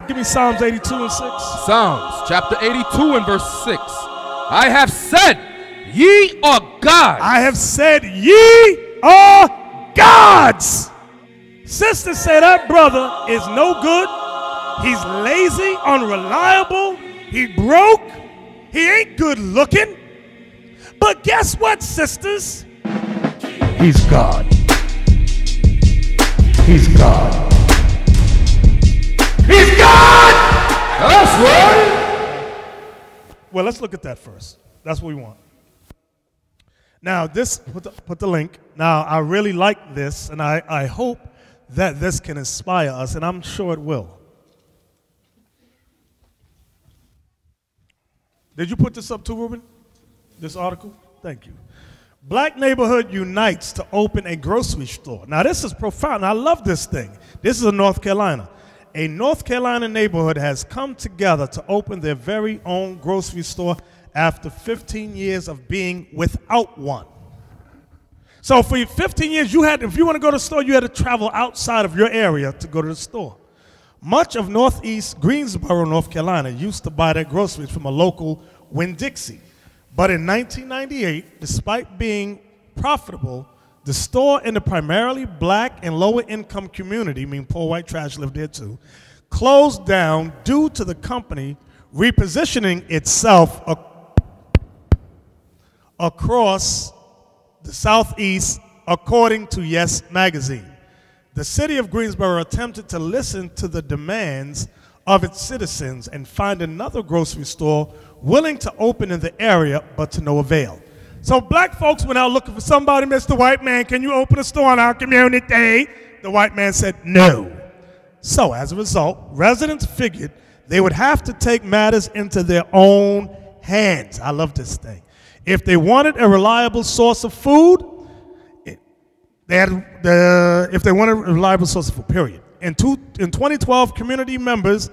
Give me Psalms 82 and 6. Psalms chapter 82 and verse 6. I have said, ye are gods. I have said, ye are gods. Sister said that brother is no good. He's lazy, unreliable. He broke. He ain't good looking. But guess what, sisters? He's God. He's God. He's God! That's right. Well, let's look at that first. That's what we want. Now, this, put the link. Now, I really like this, and I hope that this can inspire us, and I'm sure it will. Did you put this up too, Ruben? This article? Thank you. Black neighborhood unites to open a grocery store. Now, this is profound. I love this thing. This is in North Carolina. A North Carolina neighborhood has come together to open their very own grocery store after 15 years of being without one. So for 15 years, if you want to go to the store, you had to travel outside of your area to go to the store. Much of Northeast Greensboro, North Carolina, used to buy their groceries from a local Winn-Dixie. But in 1998, despite being profitable, the store in the primarily black and lower income community, poor white trash lived there too, closed down due to the company repositioning itself across the Southeast, according to Yes Magazine. The city of Greensboro attempted to listen to the demands of its citizens and find another grocery store willing to open in the area, but to no avail. So black folks went out looking for somebody. Mr. White Man, can you open a store in our community? The white man said no. So as a result, residents figured they would have to take matters into their own hands. I love this thing. If they wanted a reliable source of food, if they wanted a reliable source of food, period. In 2012, community members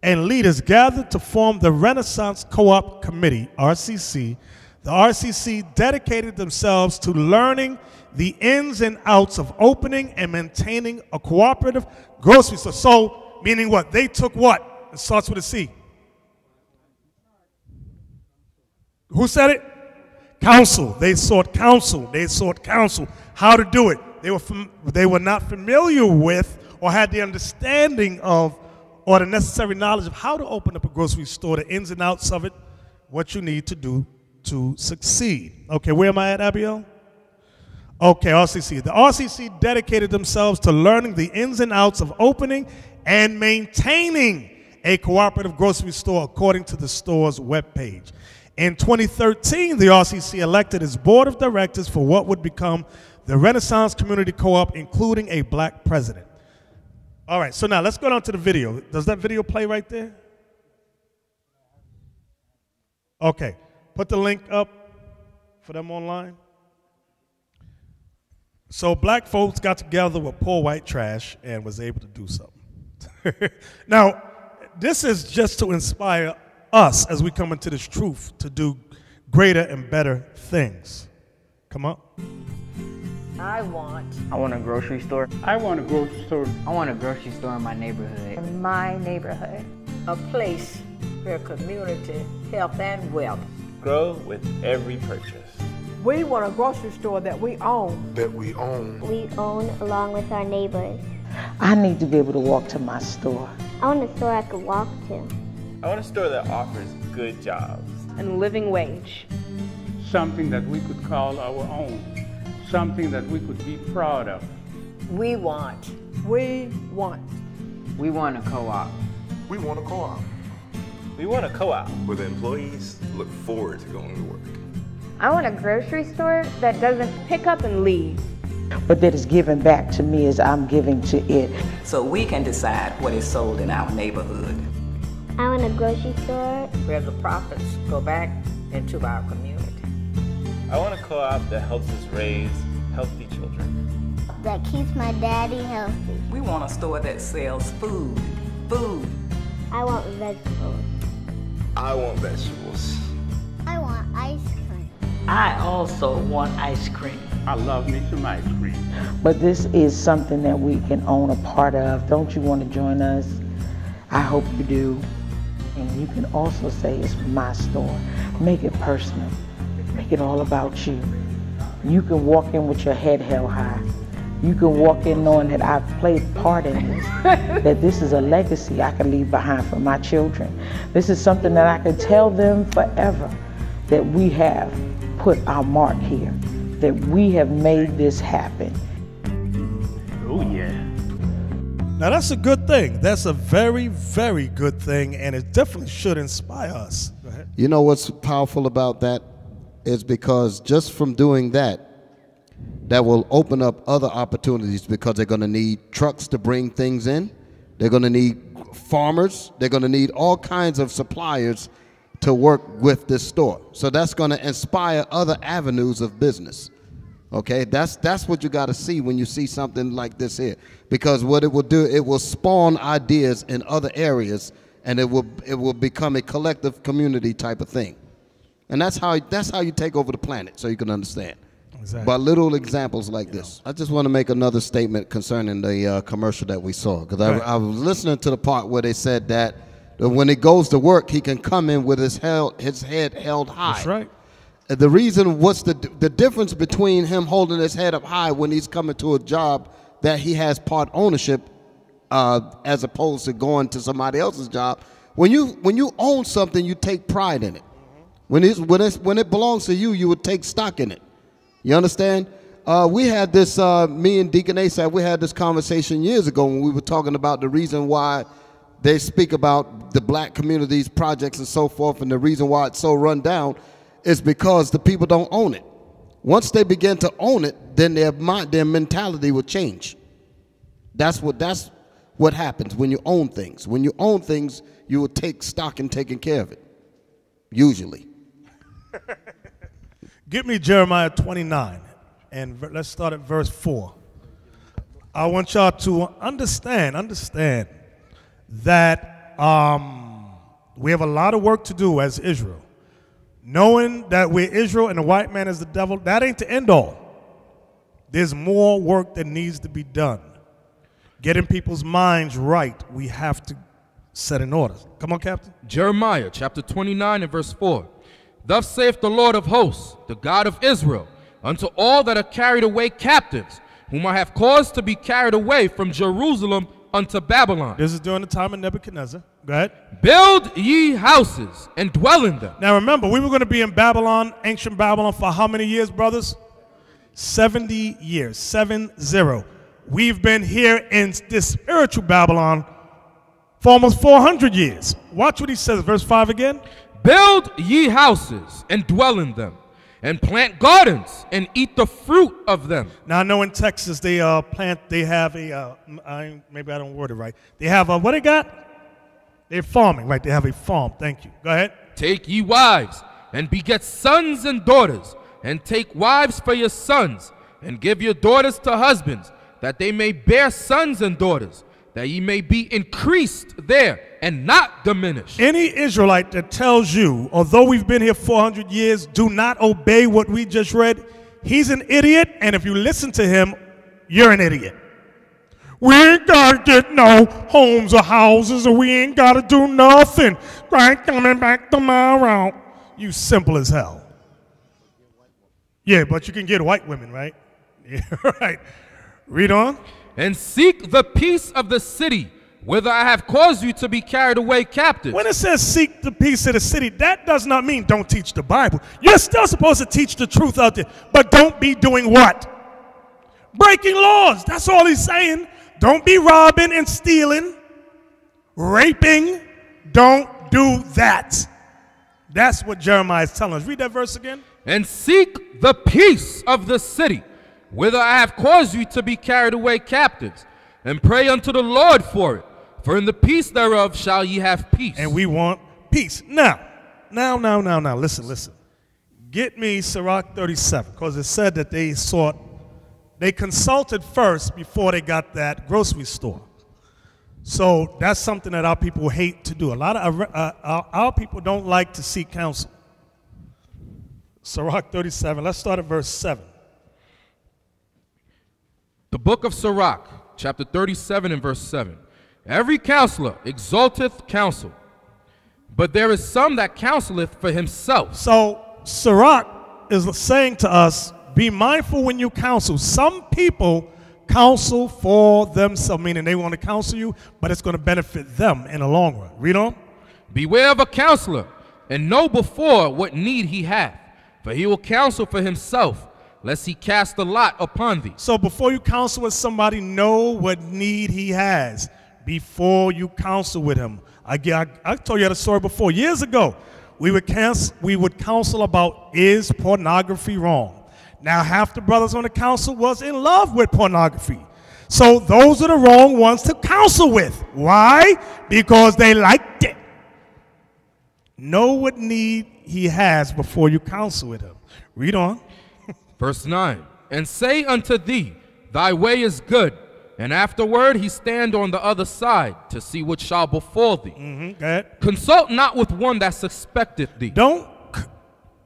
and leaders gathered to form the Renaissance Co-op Committee, RCC. The RCC dedicated themselves to learning the ins and outs of opening and maintaining a cooperative grocery store. So, meaning what? They took what? It starts with a C. Who said it? Counsel. They sought counsel. They sought counsel. How to do it. They were not familiar with or had the understanding of or the necessary knowledge of how to open up a grocery store, the ins and outs of it, what you need to do to succeed. Okay, where am I at, Abiel? Okay, RCC. The RCC dedicated themselves to learning the ins and outs of opening and maintaining a cooperative grocery store according to the store's webpage. In 2013, the RCC elected its board of directors for what would become the Renaissance Community Co-op, including a black president. All right, so now let's go down to the video. Does that video play right there? Okay, put the link up for them online. So black folks got together with poor white trash and was able to do something. Now, this is just to inspire us as we come into this truth to do greater and better things. Come on. I want a grocery store. I want a grocery store. I want a grocery store in my neighborhood. In my neighborhood. a place where community, health, and wealth grow with every purchase. We want a grocery store that we own. We own along with our neighbors. I need to be able to walk to my store. I want a store I could walk to. I want a store that offers good jobs. And a living wage. Something that we could call our own. Something that we could be proud of. We want. We want. We want a co-op. We want a co-op. We want a co-op. Where the employees look forward to going to work. I want a grocery store that doesn't pick up and leave. But that is given back to me as I'm giving to it. So we can decide what is sold in our neighborhood. I want a grocery store where the profits go back into our community. I want a co-op that helps us raise healthy children. That keeps my daddy healthy. We want a store that sells food. I want vegetables. I want vegetables. I want ice cream. I also want ice cream. I love me some ice cream. But this is something that we can own a part of. Don't you want to join us I hope you do. And you can also say it's my store. Make it personal. Make it all about you. You can walk in with your head held high. You can walk in knowing that I've played part in this, that this is a legacy I can leave behind for my children. This is something that I can tell them forever, that we have put our mark here, that we have made this happen. Oh yeah. Now that's a good thing. That's a very, very good thing, and it definitely should inspire us. Go ahead. You know what's powerful about that is because just from doing that, that will open up other opportunities, because they're going to need trucks to bring things in. They're going to need farmers. They're going to need all kinds of suppliers to work with this store. So that's going to inspire other avenues of business. Okay, that's what you got to see when you see something like this here, because what it will do, it will spawn ideas in other areas, and it will become a collective community type of thing. And that's how you take over the planet, so you can understand. Exactly. By little examples like this. I just want to make another statement concerning the commercial that we saw, because I was listening to the part where they said that when he goes to work, he can come in with his head held high. That's right. The reason, what's the difference between him holding his head up high when he's coming to a job that he has part ownership, as opposed to going to somebody else's job? When you own something, you take pride in it. When it belongs to you, you would take stock in it. You understand? We had this, me and Deacon Asaph, we had this conversation years ago when we were talking about the reason why they speak about the black communities, projects, and so forth, and the reason why it's so run down is because the people don't own it. Once they begin to own it, then their mentality will change. That's what happens when you own things. When you own things, you will take stock in taking care of it, usually. Give me Jeremiah 29, and let's start at verse 4. I want y'all to understand that we have a lot of work to do as Israel. Knowing that we're Israel and the white man is the devil, that ain't the end all. There's more work that needs to be done. Getting people's minds right, we have to set in order. Come on, Captain. Jeremiah chapter 29 and verse 4. Thus saith the Lord of hosts, the God of Israel, unto all that are carried away captives, whom I have caused to be carried away from Jerusalem unto Babylon. This is during the time of Nebuchadnezzar. Go ahead. Build ye houses and dwell in them. Now remember, we were going to be in Babylon, ancient Babylon, for how many years, brothers? 70 years, 7-0. We've been here in this spiritual Babylon for almost 400 years. Watch what he says, verse 5 again. Build ye houses and dwell in them, and plant gardens and eat the fruit of them. Now I know in Texas they have a maybe I don't word it right. They have a, what they got? They're farming, right? They have a farm. Thank you. Go ahead. Take ye wives and beget sons and daughters, and take wives for your sons, and give your daughters to husbands, that they may bear sons and daughters, that ye may be increased there and not diminished. Any Israelite that tells you, although we've been here 400 years, do not obey what we just read, he's an idiot, and if you listen to him, you're an idiot. We ain't got to get no homes or houses, or we ain't got to do nothing. Right, coming back tomorrow. You simple as hell. Yeah, but you can get white women, right? Yeah, right. Read on. And seek the peace of the city, whither I have caused you to be carried away captive. When it says seek the peace of the city, that does not mean don't teach the Bible. You're still supposed to teach the truth out there, but don't be doing what? Breaking laws. That's all he's saying. Don't be robbing and stealing, raping. Don't do that. That's what Jeremiah is telling us. Read that verse again. And seek the peace of the city, whither I have caused you to be carried away captives, and pray unto the Lord for it. For in the peace thereof shall ye have peace. And we want peace. Now, listen. Get me Sirach 37, because it said that they consulted first before they got that grocery store. So that's something that our people hate to do. A lot of our people don't like to seek counsel. Sirach 37, let's start at verse 7. The book of Sirach, chapter 37 and verse 7. Every counselor exalteth counsel, but there is some that counseleth for himself. So Sirach is saying to us, be mindful when you counsel. Some people counsel for themselves, meaning they want to counsel you, but it's going to benefit them in the long run. Read on. Beware of a counselor, and know before what need he hath, for he will counsel for himself, lest he cast a lot upon thee. So before you counsel with somebody, know what need he has before you counsel with him. I told you that story before. Years ago, we would counsel about, is pornography wrong? Now, half the brothers on the council was in love with pornography. So those are the wrong ones to counsel with. Why? Because they liked it. Know what need he has before you counsel with him. Read on. Verse 9, and say unto thee, thy way is good, and afterward he stand on the other side to see what shall befall thee. Go ahead. Consult not with one that suspecteth thee. Don't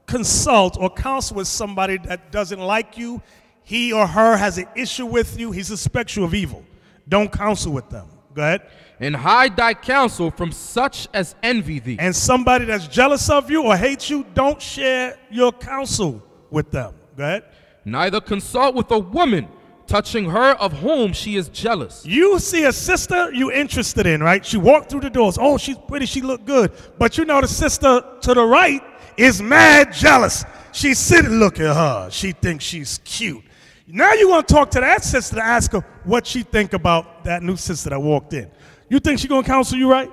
consult or counsel with somebody that doesn't like you. He or her has an issue with you. He suspects you of evil. Don't counsel with them. Go ahead. And hide thy counsel from such as envy thee. And somebody that's jealous of you or hates you, don't share your counsel with them. Go ahead. Neither consult with a woman touching her of whom she is jealous. You see a sister you interested in, right? She walked through the doors. Oh, she's pretty. She looked good. But you know the sister to the right is mad jealous. She's sitting, look at her. She thinks she's cute. Now you want to talk to that sister to ask her what she think about that new sister that walked in. You think she going to counsel you right?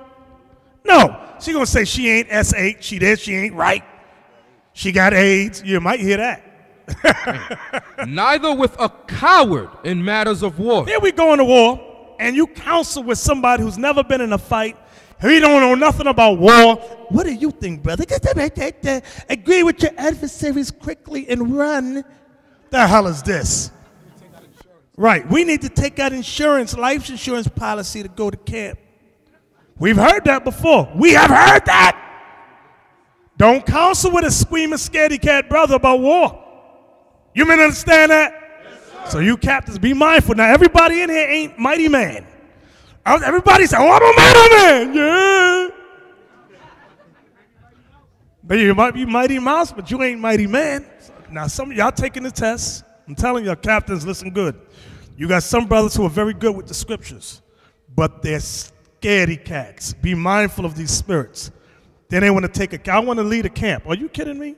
No. She going to say she ain't S8. She this. She ain't right. She got AIDS. You might hear that. Neither with a coward in matters of war. Here we go into war, and you counsel with somebody who's never been in a fight. He don't know nothing about war. What do you think, brother? Agree with your adversaries quickly and run. The hell is this? Right, we need to take out insurance, life insurance policy to go to camp. We've heard that before. We have heard that. Don't counsel with a screaming scaredy cat brother about war. You men understand that? Yes, so you captains, be mindful. Now, everybody in here ain't mighty man. Everybody say, oh, I'm a mighty man. Yeah. But you might be mighty mouse, but you ain't mighty man. Now, some of y'all taking the test. I'm telling you, captains, listen good. You got some brothers who are very good with the scriptures, but they're scaredy cats. Be mindful of these spirits. Then they want to take a, I want to lead a camp. Are you kidding me?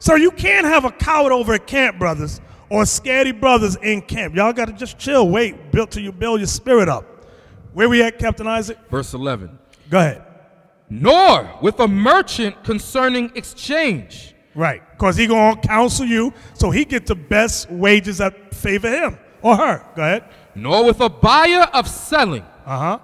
So you can't have a coward over at camp, brothers, or scaredy brothers in camp. Y'all got to just chill, wait, till you build your spirit up. Where we at, Captain Isaac? Verse 11. Go ahead. Nor with a merchant concerning exchange. Right, because he going to counsel you so he get the best wages that favor him or her. Go ahead. Nor with a buyer of selling.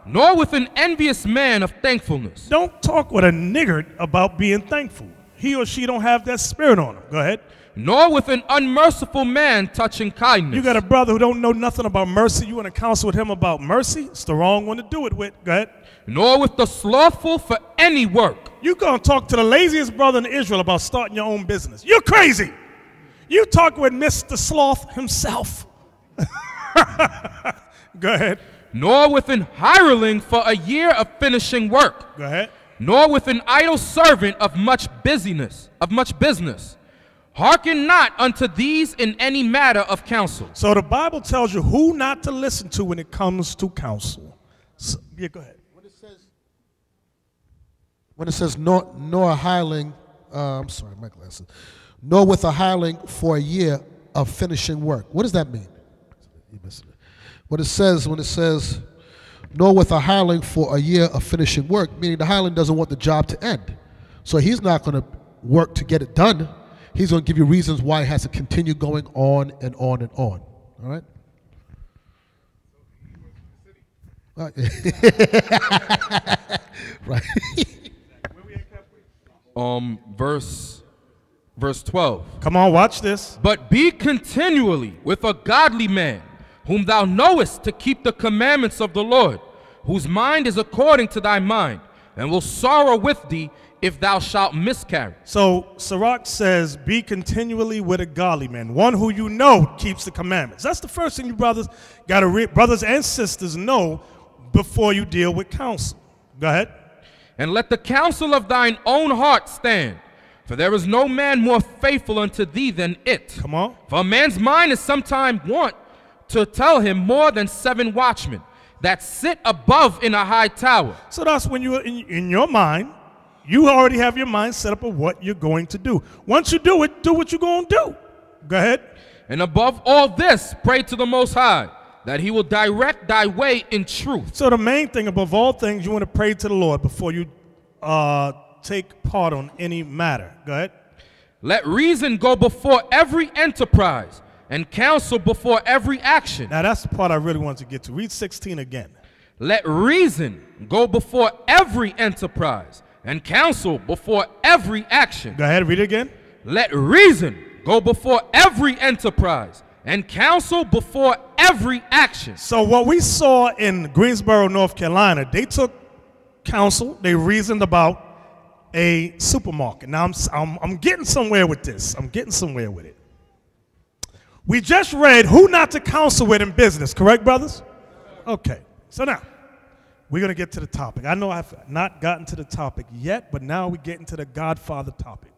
Nor with an envious man of thankfulness. Don't talk with a niggard about being thankful. He or she don't have that spirit on him. Go ahead. Nor with an unmerciful man touching kindness. You got a brother who don't know nothing about mercy. You want to counsel with him about mercy? It's the wrong one to do it with. Go ahead. Nor with the slothful for any work. You going to talk to the laziest brother in Israel about starting your own business. You're crazy. You talk with Mr. Sloth himself. Go ahead. Nor with an hireling for a year of finishing work. Go ahead. Nor with an idle servant of much business. Hearken not unto these in any matter of counsel. So the Bible tells you who not to listen to when it comes to counsel. So, yeah, go ahead. When it says nor a hireling, I'm sorry, my glasses. Nor with a hireling for a year of finishing work. What does that mean? When it says nor with a hireling for a year of finishing work, meaning the hireling doesn't want the job to end. So he's not going to work to get it done. He's going to give you reasons why it has to continue going on and on and on. All right? Right. Verse 12. Come on, watch this. But be continually with a godly man, whom thou knowest to keep the commandments of the Lord, whose mind is according to thy mind, and will sorrow with thee if thou shalt miscarry. So Sirach says, be continually with a godly man, one who you know keeps the commandments. That's the first thing you brothers and sisters know. before you deal with counsel. Go ahead. And let the counsel of thine own heart stand. For there is no man more faithful unto thee than it. Come on. For a man's mind is sometime wont to tell him more than 7 watchmen that sit above in a high tower. So that's when you're in your mind, you already have your mind set up of what you're going to do. Once you do it, do what you're going to do. Go ahead. And above all this, pray to the Most High, that he will direct thy way in truth. So the main thing, above all things, you want to pray to the Lord before you take part on any matter. Go ahead. Let reason go before every enterprise, and counsel before every action. Now that's the part I really want to get to. Read 16 again. Let reason go before every enterprise, and counsel before every action. Go ahead, read it again. Let reason go before every enterprise, and counsel before every action. So what we saw in Greensboro, North Carolina, they took counsel, they reasoned about a supermarket. Now I'm getting somewhere with this. I'm getting somewhere with it. We just read who not to counsel with in business, correct, brothers? Okay, so now we're going to get to the topic. I know I've not gotten to the topic yet, but now we're getting to the Godfather topic.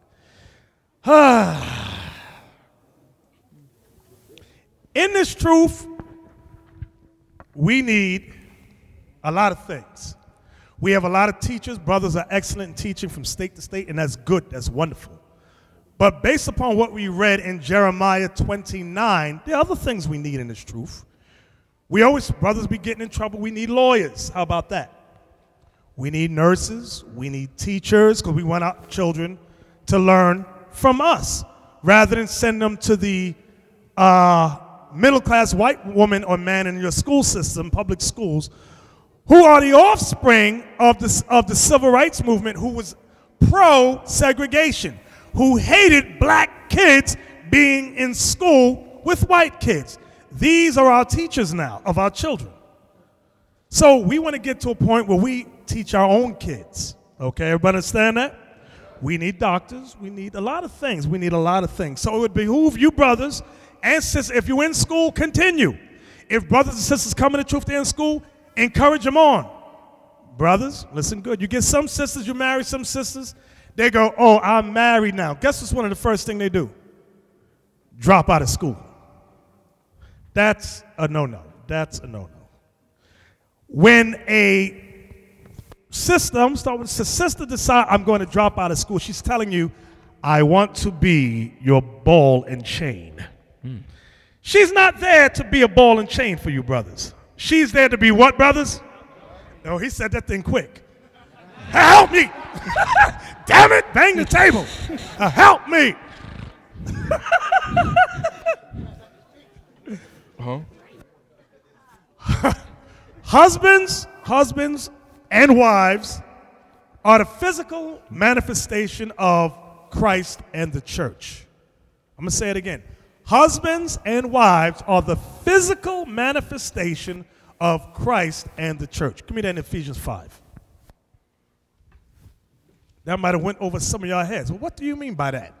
In this truth, we need a lot of things. We have a lot of teachers. Brothers are excellent in teaching from state to state, and that's good. That's wonderful. But based upon what we read in Jeremiah 29, there are other things we need in this truth. We always, brothers be getting in trouble. We need lawyers. How about that? We need nurses. We need teachers, because we want our children to learn from us rather than send them to the middle-class white woman or man in your school system, public schools, who are the offspring of the civil rights movement, who was pro-segregation, who hated black kids being in school with white kids. These are our teachers now of our children. So we want to get to a point where we teach our own kids. Okay, everybody understand that? We need doctors. We need a lot of things. We need a lot of things. So it would behoove you brothers and sisters, if you're in school, continue. If brothers and sisters come in the truth, they're in school, encourage them on. Brothers, listen good. You get some sisters, you marry some sisters, they go, oh, I'm married now. Guess what's one of the first things they do? Drop out of school. That's a no-no. That's a no-no. When a sister, I'm starting with the sister decides I'm going to drop out of school, she's telling you, I want to be your ball and chain. She's not there to be a ball and chain for you, brothers. She's there to be what, brothers? No, he said that thing quick. Help me! Damn it! Bang the table. Help me! Husbands and wives are the physical manifestation of Christ and the church. I'm going to say it again. Husbands and wives are the physical manifestation of Christ and the church. Give me that in Ephesians 5. That might have went over some of your heads. Well, what do you mean by that?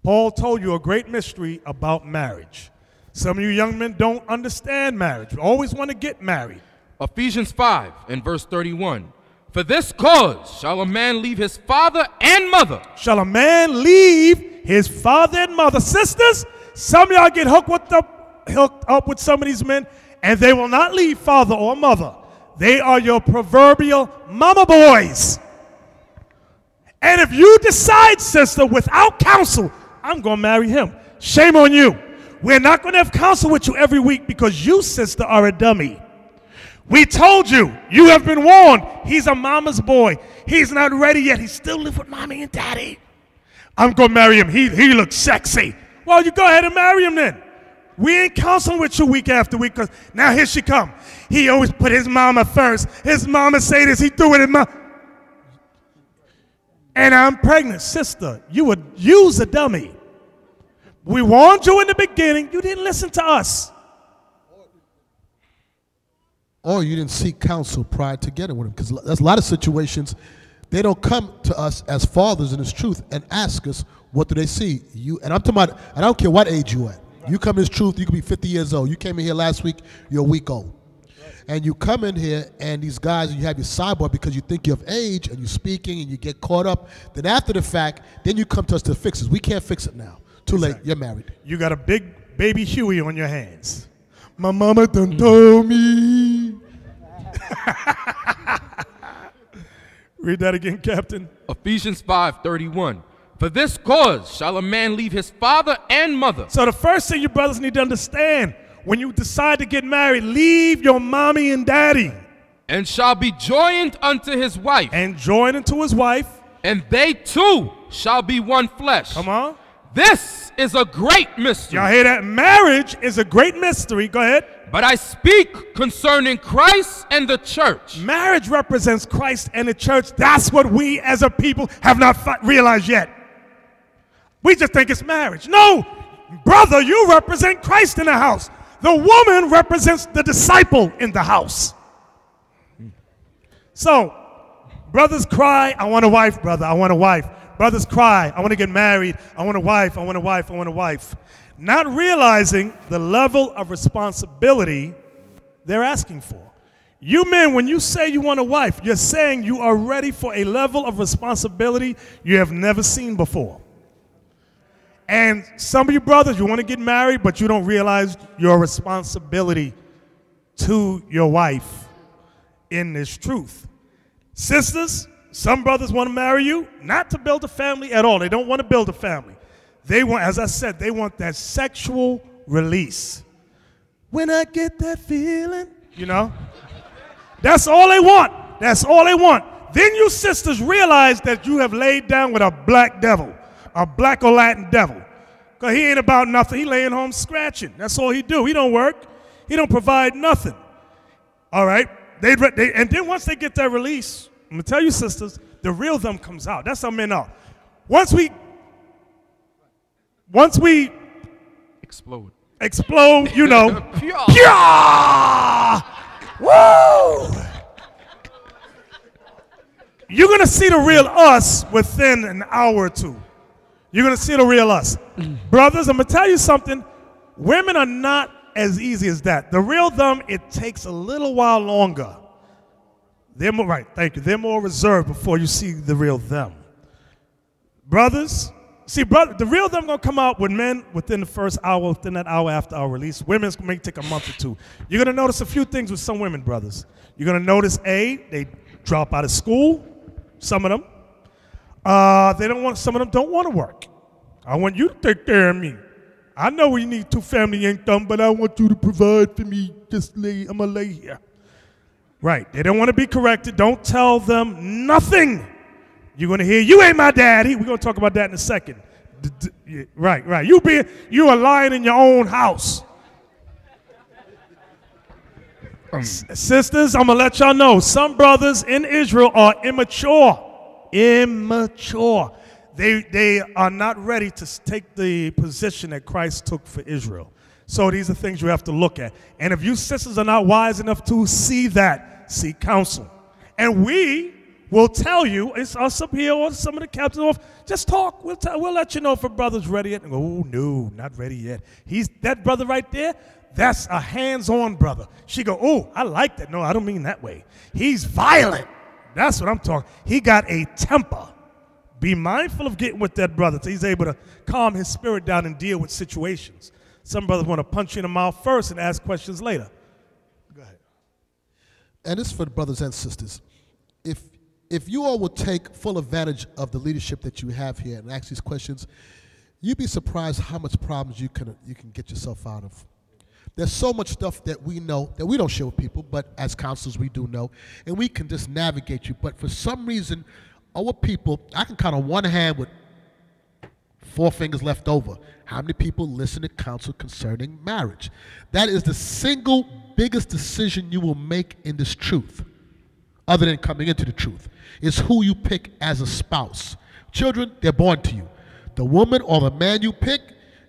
Paul told you a great mystery about marriage. Some of you young men don't understand marriage. You always want to get married. Ephesians 5 and verse 31. For this cause shall a man leave his father and mother. Shall a man leave his father and mother? Sisters, some of y'all get hooked up with some of these men, and they will not leave father or mother. They are your proverbial mama boys. And if you decide, sister, without counsel, I'm going to marry him, shame on you. We're not going to have counsel with you every week because you, sister, are a dummy. We told you. You have been warned. He's a mama's boy. He's not ready yet. He still lives with mommy and daddy. I'm going to marry him. He looks sexy. Well, you go ahead and marry him then. We ain't counseling with you week after week because now here she come. He always put his mama first. His mama say this. He do it in my... And I'm pregnant. Sister, you would use a dummy. We warned you in the beginning. You didn't listen to us. Or you didn't seek counsel prior to getting with him. Because there's a lot of situations, they don't come to us as fathers in this truth and ask us, what do they see? And I'm talking about, and I don't care what age you at. You come in this truth, you could be 50 years old. You came in here last week, you're a week old. and you come in here and these guys, you have your sidebar because you think you're of age and you're speaking and you get caught up. Then after the fact, then you come to us to fix it. We can't fix it now. Too late. You're married. You got a big baby Huey on your hands. My mama done told me. Read that again, Captain. Ephesians 5:31. For this cause shall a man leave his father and mother. So the first thing you brothers need to understand, when you decide to get married, leave your mommy and daddy. And shall be joined unto his wife. And joined unto his wife. And they two shall be one flesh. Come on. This is a great mystery. Y'all hear that? Marriage is a great mystery. Go ahead. But I speak concerning Christ and the church. Marriage represents Christ and the church. That's what we as a people have not realized yet. We just think it's marriage. No, brother, you represent Christ in the house. The woman represents the disciple in the house. So, brothers cry, I want a wife, brother, I want a wife. Brothers cry, I want to get married, I want a wife, I want a wife, I want a wife. Not realizing the level of responsibility they're asking for. You men, when you say you want a wife, you're saying you are ready for a level of responsibility you have never seen before. And some of you brothers, you want to get married, but you don't realize your responsibility to your wife in this truth. Sisters, some brothers want to marry you, not to build a family at all. They don't want to build a family. They want, as I said, they want that sexual release. When I get that feeling, you know, that's all they want. That's all they want. Then you sisters realize that you have laid down with a black devil. A black or Latin devil. Because he ain't about nothing. He laying home scratching. That's all he do. He don't work. He don't provide nothing. All right? And then once they get that release, I'm going to tell you, sisters, the real them comes out. That's how men are. Once we explode, you know. Woo! You're going to see the real us within an hour or two. You're going to see the real us. Brothers, I'm going to tell you something. Women are not as easy as that. The real them, it takes a little while longer. They're more, right, thank you. They're more reserved before you see the real them. Brothers, see, the real them going to come out with men within the first hour, within that hour after our release. Women's may take a month or two. You're going to notice a few things with some women, brothers. You're going to notice, they drop out of school, some of them. Some of them don't want to work. I want you to take care of me. I know we need two family income, but I want you to provide for me. I'm going to lay here. Right. They don't want to be corrected. Don't tell them nothing. You're going to hear, you ain't my daddy. We're going to talk about that in a second. Right. You are lying in your own house. Sisters, I'm going to let y'all know, some brothers in Israel are immature. They are not ready to take the position that Christ took for Israel. So these are things you have to look at. And if you sisters are not wise enough to see that, seek counsel. And we will tell you, it's us up here or some of the captains, just talk. We'll let you know if a brother's ready yet. Oh, no, not ready yet. That brother right there, that's a hands-on brother. She go, oh, I like that. No, I don't mean that way. He's violent. That's what I'm talking. He got a temper. Be mindful of getting with that brother so he's able to calm his spirit down and deal with situations. Some brothers want to punch you in the mouth first and ask questions later. Go ahead. And it's for the brothers and sisters. If you all would take full advantage of the leadership that you have here and ask these questions, you'd be surprised how much problems you can get yourself out of. There's so much stuff that we know that we don't share with people, but as counselors we do know, and we can just navigate you. But for some reason, our people, I can count on one hand with 4 fingers left over, how many people listen to counsel concerning marriage. That is the single biggest decision you will make in this truth, other than coming into the truth, is who you pick as a spouse. Children, they're born to you. The woman or the man you pick,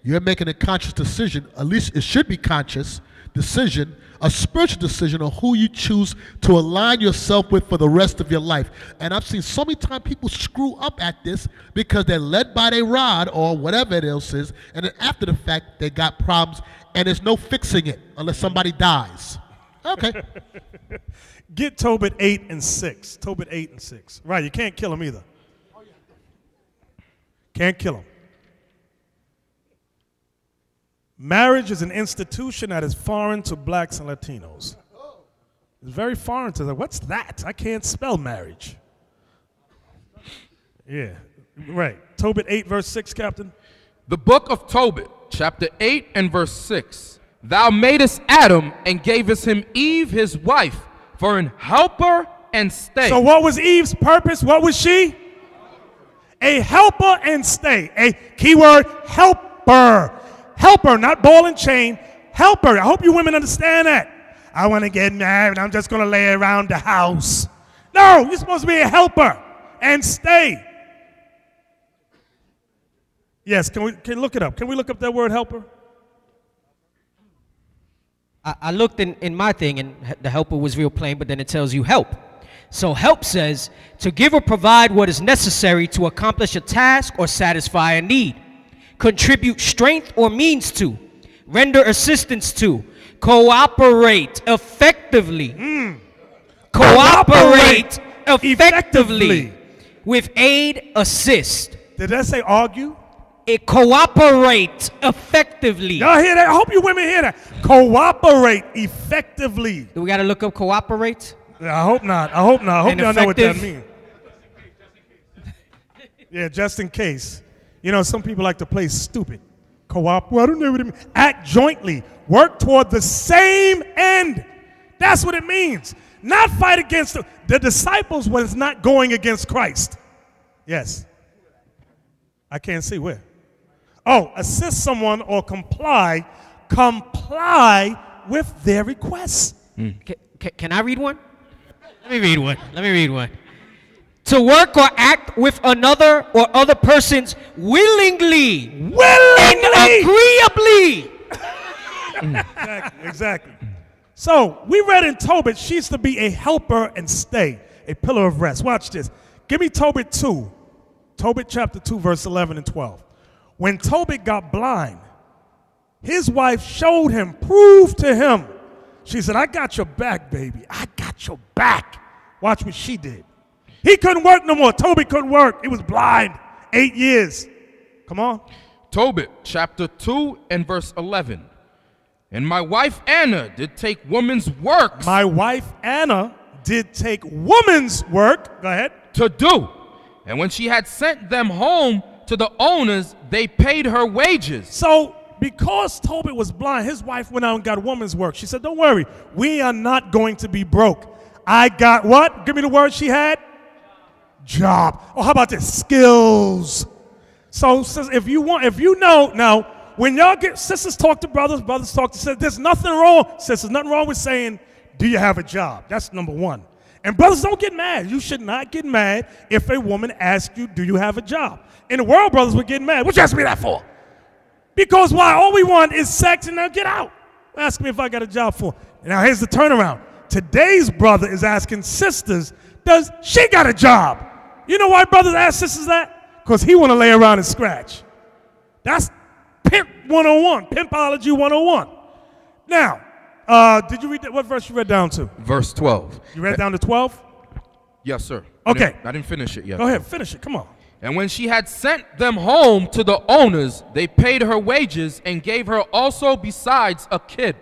you're making a conscious decision, at least it should be conscious decision, a spiritual decision on who you choose to align yourself with for the rest of your life. And I've seen so many times people screw up at this because they're led by their rod or whatever it else is, and then after the fact, they got problems, and there's no fixing it unless somebody dies. Okay. Get Tobit 8 and 6. Tobit 8 and 6. Right, you can't kill him either. Can't kill him. Marriage is an institution that is foreign to blacks and Latinos. It's very foreign to them. What's that? I can't spell marriage. Yeah, right. Tobit 8, verse 6, Captain. The book of Tobit, chapter 8 and verse 6. Thou madest Adam and gavest him Eve, his wife, for an helper and stay. So what was Eve's purpose? What was she? A helper and stay. A keyword, helper. Helper, not ball and chain. Helper. I hope you women understand that. I want to get married. I'm just going to lay around the house. No, you're supposed to be a helper and stay. Yes, can we look it up? Can we look up that word helper? I looked in my thing, and the helper was real plain, but then it tells you help. So help says to give or provide what is necessary to accomplish a task or satisfy a need, contribute strength or means to, render assistance to, cooperate effectively. Cooperate effectively with aid, assist. Did that say argue? It cooperate effectively. Y'all hear that? I hope you women hear that. Cooperate effectively. Do we got to look up cooperate? I hope not. I hope not. I hope And y'all know what that effective? means. Yeah, just in case. You know, some people like to play stupid. Cooperate. I don't know what it means. Act jointly. Work toward the same end. That's what it means. Not fight against the disciples was not going against Christ. Yes. I can't see where. Oh, assist someone or comply with their requests. Can I read one? Let me read one. To work or act with another or other persons willingly. And agreeably. Exactly. So we read in Tobit, she's to be a helper and stay, a pillar of rest. Watch this. Give me Tobit 2. Tobit chapter 2, verse 11 and 12. When Tobit got blind, his wife showed him, proved to him. She said, I got your back, baby. I got your back. Watch what she did. He couldn't work no more. Tobit couldn't work. He was blind. 8 years. Come on. Tobit chapter 2 and verse 11. And my wife Anna did take woman's works. My wife Anna did take woman's work. Go ahead. To do. And when she had sent them home to the owners, they paid her wages. So because Tobit was blind, his wife went out and got woman's work. She said, don't worry, we are not going to be broke. I got what? Give me the word she had. Job. Oh, how about this? Skills. So if you know, now, when y'all get, sisters talk to brothers, brothers talk to sisters, there's nothing wrong, sisters, nothing wrong with saying, do you have a job? That's number one. And brothers, don't get mad. You should not get mad if a woman asks you, do you have a job? In the world, brothers would get mad. What you ask me that for? Because why? All we want is sex and now get out. Ask me if I got a job for. Now here's the turnaround. Today's brother is asking sisters, does she got a job? You know why brothers ask sisters that? Because he want to lay around and scratch. That's Pimp 101, Pimpology 101. Now, did you read that? What verse you read down to? Verse 12. You read down to 12? Yes, sir. Okay. I didn't finish it yet. Go ahead, finish it. Come on. And when she had sent them home to the owners, they paid her wages and gave her also besides a kid.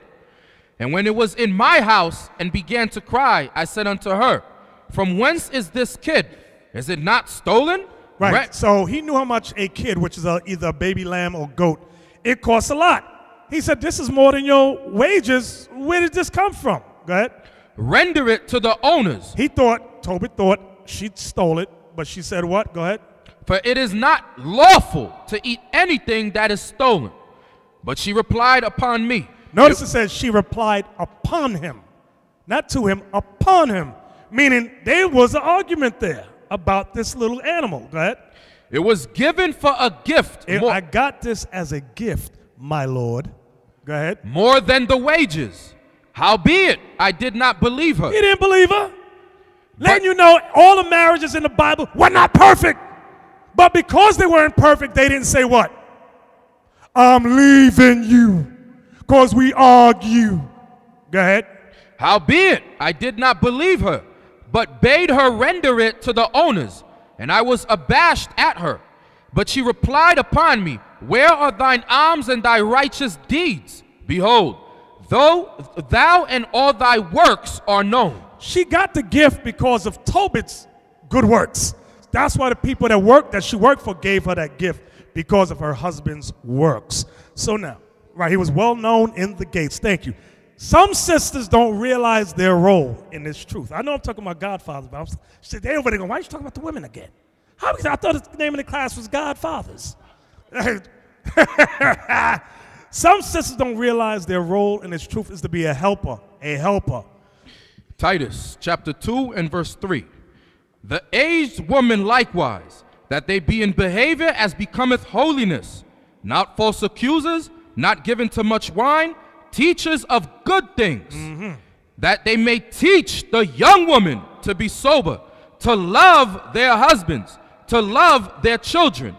And when it was in my house and began to cry, I said unto her, from whence is this kid? Is it not stolen? Right. So he knew how much a kid, which is either a baby lamb or goat, it costs a lot. He said, this is more than your wages. Where did this come from? Go ahead. Render it to the owners. Tobit thought she stole it, but she said what? Go ahead. For it is not lawful to eat anything that is stolen. But she replied upon me. Notice it says she replied upon him. Not to him, upon him. Meaning there was an argument there about this little animal. Go ahead. It was given for a gift. I got this as a gift, my lord. Go ahead. More than the wages. Howbeit, I did not believe her. You didn't believe her? Letting you know all the marriages in the Bible were not perfect. But because they weren't perfect, they didn't say what? I'm leaving you because we argue. Go ahead. Howbeit, I did not believe her, but bade her render it to the owners, and I was abashed at her. But she replied upon me, Where are thine alms and thy righteous deeds? Behold, thou and all thy works are known. She got the gift because of Tobit's good works. That's why the people that she worked for gave her that gift, because of her husband's works. So now, right, he was well known in the gates. Thank you. Some sisters don't realize their role in this truth. I know I'm talking about Godfathers, but they over there going, why are you talking about the women again? I thought the name of the class was Godfathers. Some sisters don't realize their role in this truth is to be a helper, Titus chapter 2 and verse 3. The aged woman likewise, that they be in behavior as becometh holiness, not false accusers, not given to much wine, teachers of good things, that they may teach the young women to be sober, to love their husbands, to love their children,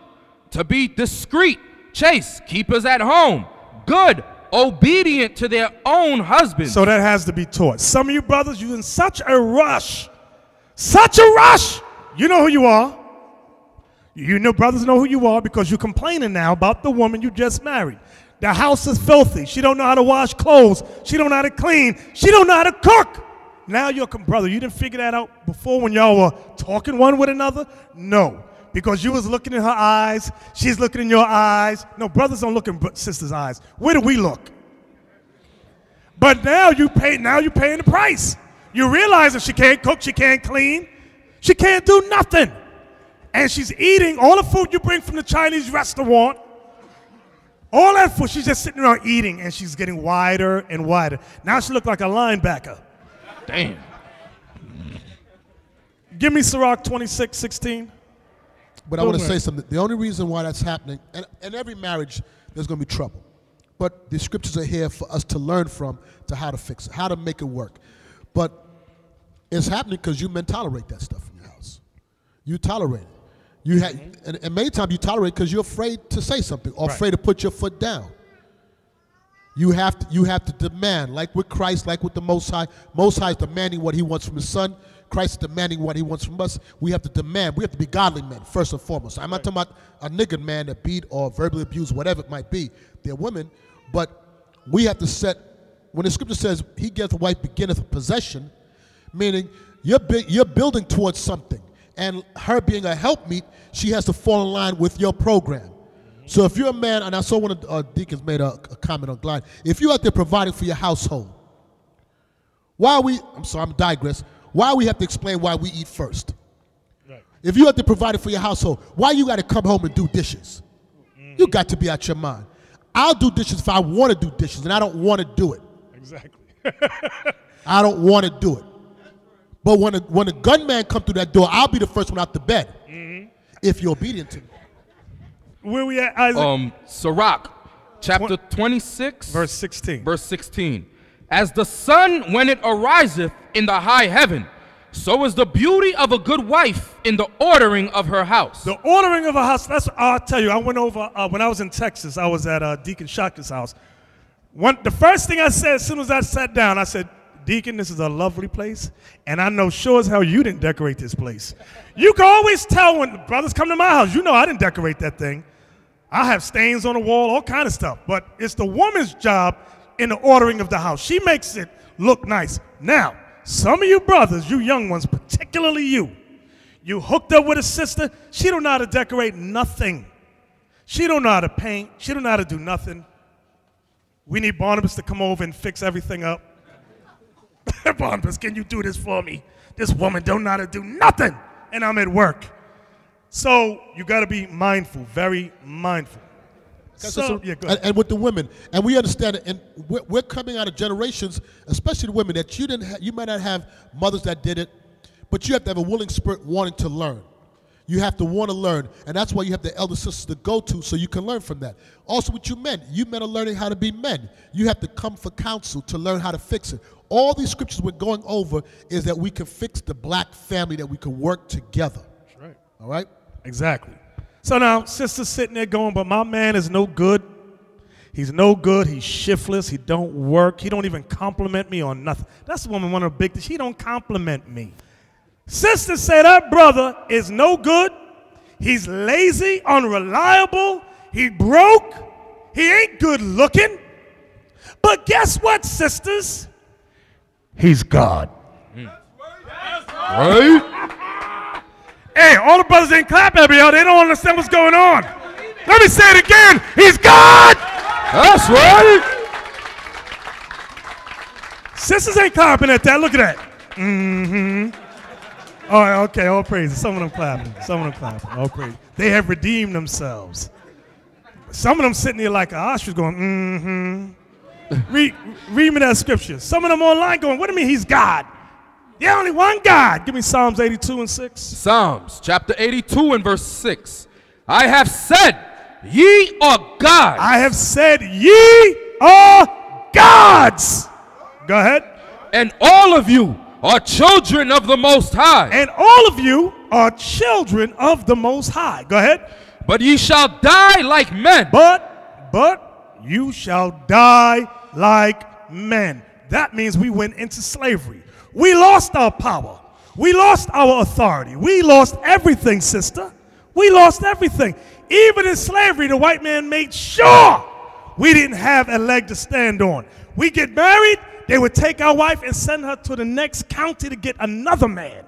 to be discreet, chaste, keepers at home, good, obedient to their own husbands. So that has to be taught. Some of you brothers, you're in such a rush. Such a rush. You know who you are. You know, brothers know who you are because you're complaining now about the woman you just married. The house is filthy. She don't know how to wash clothes. She don't know how to clean. She don't know how to cook. Now you're, brother, you didn't figure that out before when y'all were talking one with another? No. Because you was looking in her eyes, she's looking in your eyes. No, brothers don't look in sisters' eyes. Where do we look? But now you're paying the price. You realize that she can't cook, she can't clean, she can't do nothing. And she's eating all the food you bring from the Chinese restaurant. All that food, she's just sitting around eating, and she's getting wider and wider. Now she looks like a linebacker. Damn. Give me Sirach 26:16. But I want to say something. The only reason why that's happening, and in every marriage, there's going to be trouble. But the scriptures are here for us to learn from, to how to fix it, how to make it work. But it's happening because you men tolerate that stuff in your house. You tolerate it. You and many times you tolerate because you're afraid to say something or afraid to put your foot down. You have to demand, like with Christ, like with the Most High. Most High is demanding what he wants from his son. Christ is demanding what he wants from us. We have to demand. We have to be godly men, first and foremost. I'm not talking about a nigger man that beat or verbally abused, whatever it might be. They're women, but we have to set, when the scripture says, he gets a wife beginneth a possession, meaning you're building towards something. And her being a helpmeet, she has to fall in line with your program. So if you're a man, and I saw one of the deacons made a comment on Glide, if you're out there providing for your household, I'm digress, why we have to explain why we eat first? Right. If you have to provide it for your household, why you got to come home and do dishes? You got to be out your mind. I'll do dishes if I want to do dishes, and I don't want to do it. Exactly. I don't want to do it. But when a gunman come through that door, I'll be the first one out the bed if you're obedient to me. Where we at, Isaac? Sirach, chapter 26, verse 16. Verse 16. As the sun when it ariseth in the high heaven, so is the beauty of a good wife in the ordering of her house. The ordering of a house, I'll tell you, I went over, when I was in Texas, I was at Deacon Shaka's house. The first thing I said as soon as I sat down, I said, Deacon, this is a lovely place, and I know sure as hell you didn't decorate this place. You can always tell when brothers come to my house, you know I didn't decorate that thing. I have stains on the wall, all kind of stuff, but it's the woman's job in the ordering of the house. She makes it look nice. Now, some of you brothers, you young ones, particularly you hooked up with a sister, she don't know how to decorate nothing. She don't know how to paint. She don't know how to do nothing. We need Barnabas to come over and fix everything up. Barnabas, can you do this for me? This woman don't know how to do nothing, and I'm at work. So you got to be mindful, very mindful. So, yeah, go ahead. And with the women, and we understand it, and we're coming out of generations, especially the women, that you might not have mothers that did it, but you have to have a willing spirit wanting to learn. You have to want to learn, and that's why you have the elder sisters to go to so you can learn from that. Also with you men are learning how to be men. You have to come for counsel to learn how to fix it. All these scriptures we're going over is that we can fix the black family, that we can work together. That's right. All right? Exactly. So now, sister's sitting there going, but my man is no good. He's no good. He's shiftless. He don't work. He don't even compliment me on nothing. That's the woman, one of the big things. He don't compliment me. Sister said that brother is no good. He's lazy, unreliable. He broke. He ain't good looking. But guess what, sisters? He's God. Right? Hey, all the brothers ain't clapping at me, y'all. They don't understand what's going on. Let me say it again. He's God. That's right. Sisters ain't clapping at that. Look at that. Mm-hmm. All right, okay, all praises. Some of them clapping. Some of them clapping. All praises. They have redeemed themselves. Some of them sitting there like an ostrich going, mm-hmm. Read me that scripture. Some of them online going, what do you mean he's God? There's only one God. Give me Psalms 82 and 6. Psalms chapter 82 and verse 6. I have said, ye are gods. I have said, ye are gods. Go ahead. And all of you are children of the Most High. And all of you are children of the Most High. Go ahead. But ye shall die like men. But you shall die like men. That means we went into slavery. We lost our power. We lost our authority. We lost everything, sister. We lost everything. Even in slavery, the white man made sure we didn't have a leg to stand on. We get married, they would take our wife and send her to the next county to get another man.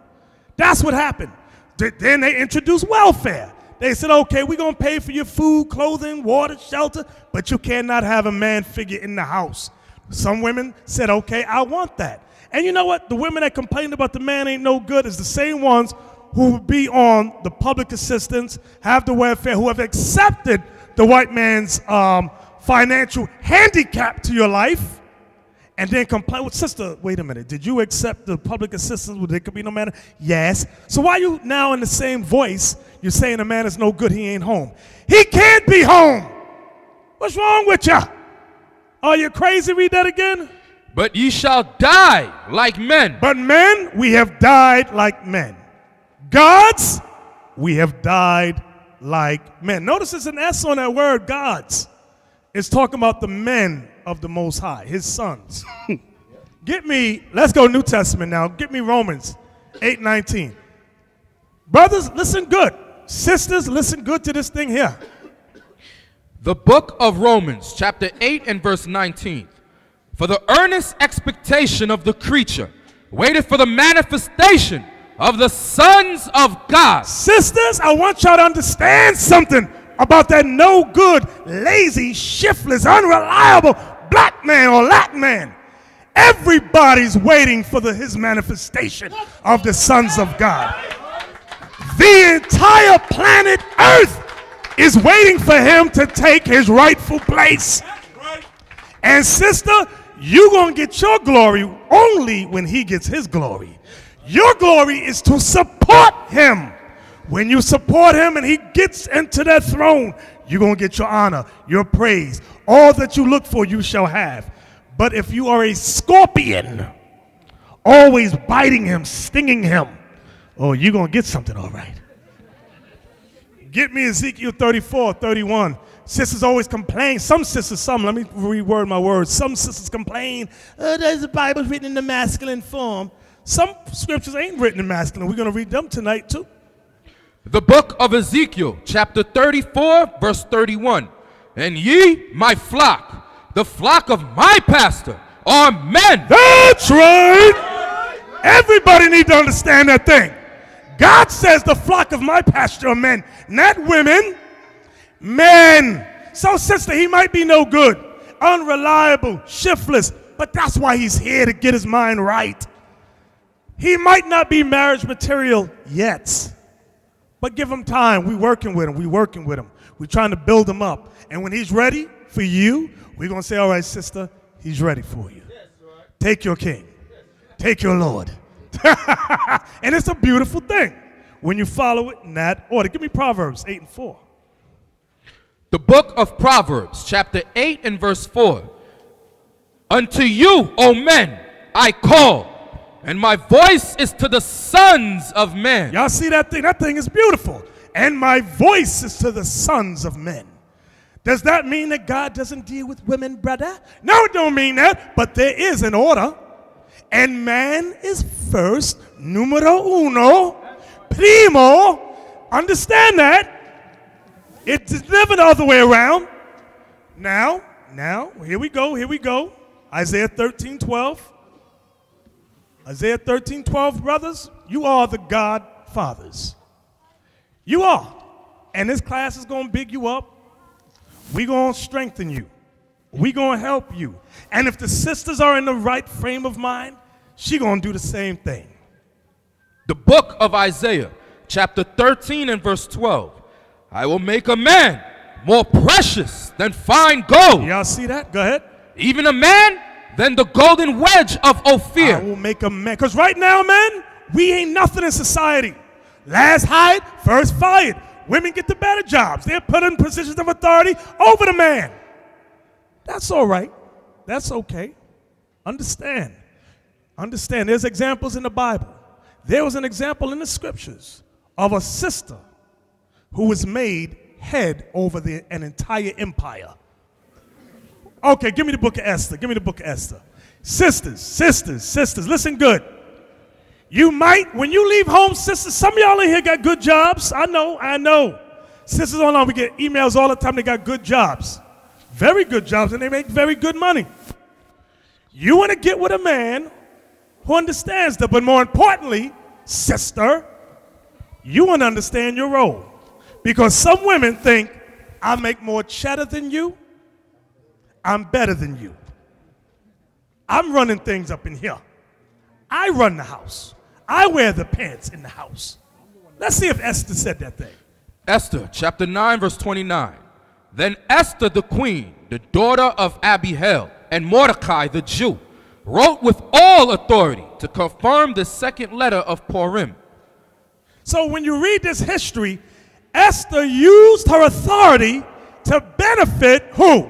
That's what happened. Then they introduced welfare. They said, okay, we're going to pay for your food, clothing, water, shelter, but you cannot have a man figure in the house. Some women said, okay, I want that. And you know what? The women that complained about the man ain't no good is the same ones who will be on the public assistance, have the welfare, who have accepted the white man's financial handicap to your life, and then complain. Well, sister, wait a minute. Did you accept the public assistance where there could be no man? Yes. So why you now in the same voice, you're saying a man is no good, he ain't home? He can't be home. What's wrong with you? Are you crazy? Read that again. But ye shall die like men. But men, we have died like men. Gods, we have died like men. Notice there's an S on that word, gods. It's talking about the men of the Most High, his sons. Get me, let's go New Testament now. Get me Romans 8:19. Brothers, listen good. Sisters, listen good to this thing here. The book of Romans, chapter 8 and verse 19. For the earnest expectation of the creature waited for the manifestation of the sons of God. Sisters, I want y'all to understand something about that no good, lazy, shiftless, unreliable black man or Latin man. Everybody's waiting for his manifestation of the sons of God. The entire planet Earth is waiting for him to take his rightful place. And sister, you're going to get your glory only when he gets his glory. Your glory is to support him. When you support him and he gets into that throne, you're going to get your honor, your praise. All that you look for, you shall have. But if you are a scorpion, always biting him, stinging him, oh, you're going to get something all right. Get me Ezekiel 34:31. Sisters always complain. Some sisters, let me reword my words. Some sisters complain, there's the Bible written in the masculine form. Some scriptures ain't written in masculine. We're going to read them tonight too. The book of Ezekiel, chapter 34, verse 31. And ye, my flock, the flock of my pastor, are men. That's right. Everybody need to understand that thing. God says the flock of my pasture are men, not women. Men. So sister, he might be no good, unreliable, shiftless, but that's why he's here, to get his mind right. He might not be marriage material yet, but give him time. We're working with him. We're trying to build him up. And when he's ready for you, we're going to say, all right, sister, he's ready for you. Take your king. Take your Lord. And it's a beautiful thing when you follow it in that order. Give me Proverbs 8 and 4. The book of Proverbs, chapter 8 and verse 4. Unto you, O men, I call, and my voice is to the sons of men. Y'all see that thing? That thing is beautiful. And my voice is to the sons of men. Does that mean that God doesn't deal with women, brother? No, it don't mean that, but there is an order. And man is first, numero uno, primo. Understand that. It's never the other way around. Now, here we go. Isaiah 13:12. Isaiah 13:12, brothers, you are the godfathers. You are. And this class is going to big you up. We're going to strengthen you. We're going to help you. And if the sisters are in the right frame of mind, she's going to do the same thing. The book of Isaiah, chapter 13 and verse 12. I will make a man more precious than fine gold. Y'all see that? Go ahead. Even a man than the golden wedge of Ophir. I will make a man. Because right now, man, we ain't nothing in society. Last hired, first fired. Women get the better jobs. They're put in positions of authority over the man. That's all right. That's okay. Understand. There's examples in the Bible. There was an example in the scriptures of a sister who was made head over an entire empire. Okay, give me the book of Esther. Sisters, listen good. You might, when you leave home, sisters, some of y'all in here got good jobs. I know. Sisters online, we get emails all the time, they got good jobs. Very good jobs, and they make very good money. You want to get with a man who understands that, but more importantly, sister, you want to understand your role. Because some women think, I make more cheddar than you, I'm better than you. I'm running things up in here. I run the house. I wear the pants in the house. Let's see if Esther said that thing. Esther, chapter 9, verse 29. Then Esther the queen, the daughter of Abihail, and Mordecai the Jew, wrote with all authority to confirm the second letter of Purim. So when you read this history, Esther used her authority to benefit who?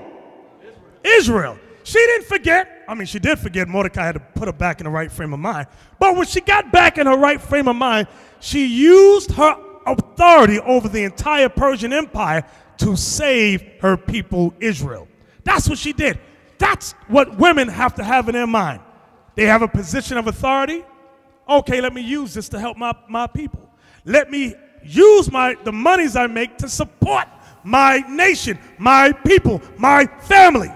Israel. She didn't forget. I mean, she did forget. Mordecai had to put her back in the right frame of mind. But when she got back in her right frame of mind, she used her authority over the entire Persian Empire to save her people, Israel. That's what she did. That's what women have to have in their mind. They have a position of authority. Okay, let me use this to help my people. Let me use the monies I make to support my nation, my people, my family,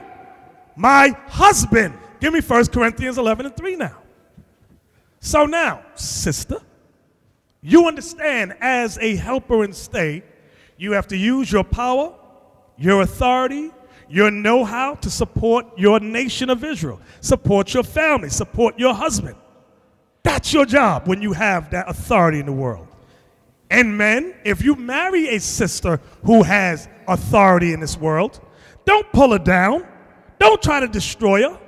my husband. Give me 1 Corinthians 11:3 now. So now, sister, you understand as a helper in state, you have to use your power, your authority, your know-how to support your nation of Israel, support your family, support your husband. That's your job when you have that authority in the world. And men, if you marry a sister who has authority in this world, don't pull her down. Don't try to destroy her.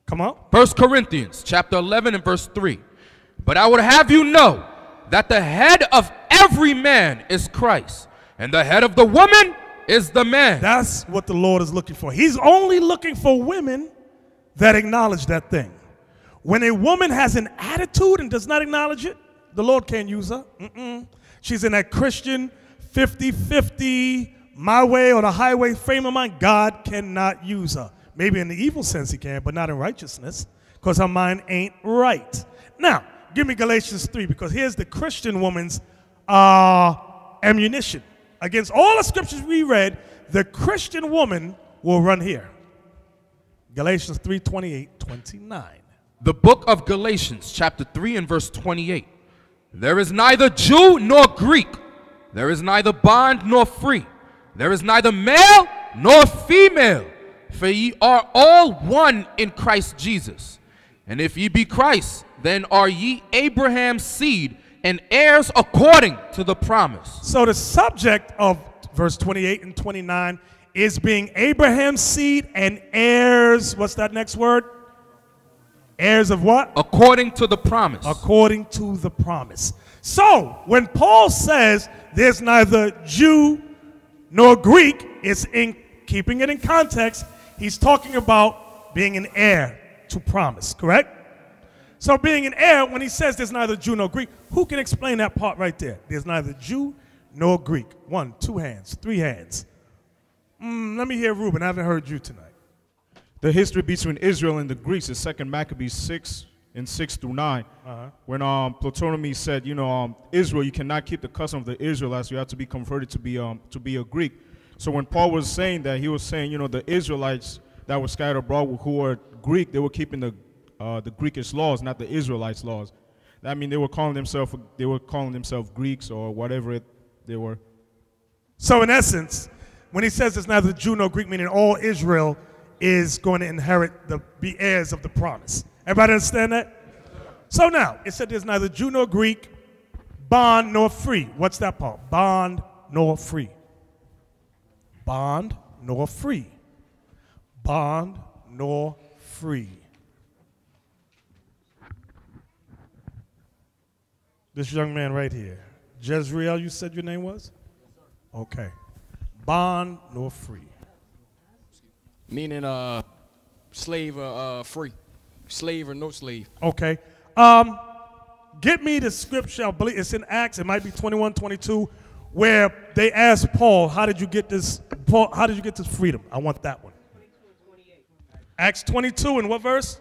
Come on. 1 Corinthians chapter 11 and verse 3. But I would have you know that the head of every man is Christ, and the head of the woman is the man. That's what the Lord is looking for. He's only looking for women that acknowledge that thing. When a woman has an attitude and does not acknowledge it, the Lord can't use her. She's in that Christian 50-50, my way or the highway frame of mind. God cannot use her. Maybe in the evil sense he can, but not in righteousness, because her mind ain't right. Now, give me Galatians 3, because here's the Christian woman's ammunition. Against all the scriptures we read, the Christian woman will run here. Galatians 3, 28, 29. The book of Galatians, chapter 3 and verse 28. There is neither Jew nor Greek. There is neither bond nor free. There is neither male nor female. For ye are all one in Christ Jesus. And if ye be Christ, then are ye Abraham's seed and heirs according to the promise. So the subject of verse 28 and 29 is being Abraham's seed and heirs. What's that next word? Heirs of what? According to the promise. According to the promise. So when Paul says there's neither Jew nor Greek, it's in keeping it in context. He's talking about being an heir to promise, correct? So being an heir, when he says there's neither Jew nor Greek, who can explain that part right there? There's neither Jew nor Greek. 1, 2 hands, 3 hands. Let me hear Reuben. I haven't heard you tonight. The history between Israel and the Greeks is 2 Maccabees 6 and 6 through 9. When Ptolemy said, Israel, you cannot keep the custom of the Israelites. You have to be converted to be a Greek. So when Paul was saying that, he was saying, the Israelites that were scattered abroad who were Greek, they were keeping the Greekish laws, not the Israelites' laws. That means they were calling themselves Greeks or whatever they were. So in essence, when he says it's neither Jew nor Greek, meaning all Israel is going to inherit be heirs of the promise. Everybody understand that? So now, it said there's neither Jew nor Greek, bond nor free. What's that part? Bond nor free. Bond nor free. Bond nor free. This young man right here. Jezreel, you said your name was? Okay. Bond nor free. Meaning slave or free. Slave or no slave. Okay. Get me the scripture. I believe it's in Acts. It might be 21, 22, where they asked Paul, how did you get this? Paul, how did you get this freedom? I want that one. Acts 22 and what verse?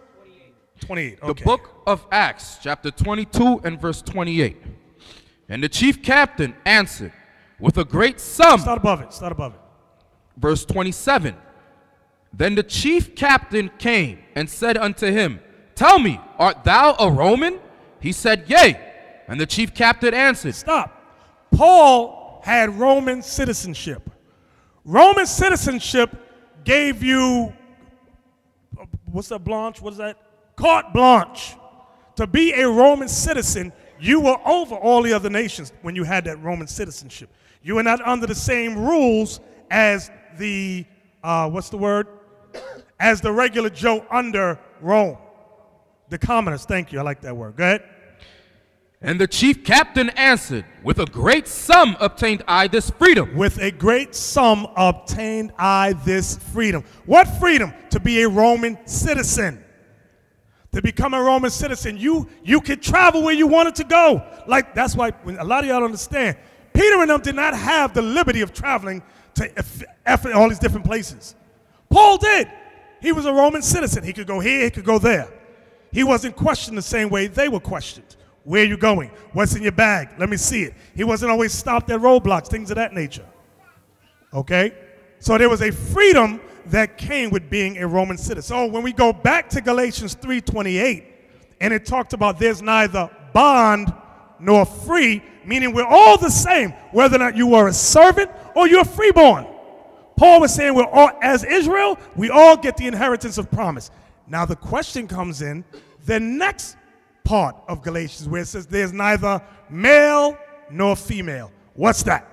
28. Okay. The book of Acts, chapter 22 and verse 28. And the chief captain answered with a great sum. Start above it. Start above it. Verse 27. Then the chief captain came and said unto him, Tell me, art thou a Roman? He said, Yea. And the chief captain answered. Stop. Paul had Roman citizenship. Roman citizenship gave you, what's that, blanche? What is that? Carte blanche. To be a Roman citizen, you were over all the other nations when you had that Roman citizenship. You were not under the same rules as the, what's the word? As the regular Joe under Rome. The commoners, thank you, I like that word. Go ahead. And the chief captain answered, With a great sum obtained I this freedom. With a great sum obtained I this freedom. What freedom? To be a Roman citizen. To become a Roman citizen, you could travel where you wanted to go. Like, that's why a lot of y'all don't understand. Peter and them did not have the liberty of traveling to all these different places. Paul did. He was a Roman citizen. He could go here, he could go there. He wasn't questioned the same way they were questioned. Where are you going? What's in your bag? Let me see it. He wasn't always stopped at roadblocks, things of that nature. Okay? So there was a freedom that came with being a Roman citizen. So when we go back to Galatians 3:28, and it talked about there's neither bond nor free, meaning we're all the same, whether or not you are a servant or you're freeborn. Paul was saying we're all, as Israel, we all get the inheritance of promise. Now the question comes in the next part of Galatians where it says there's neither male nor female. What's that?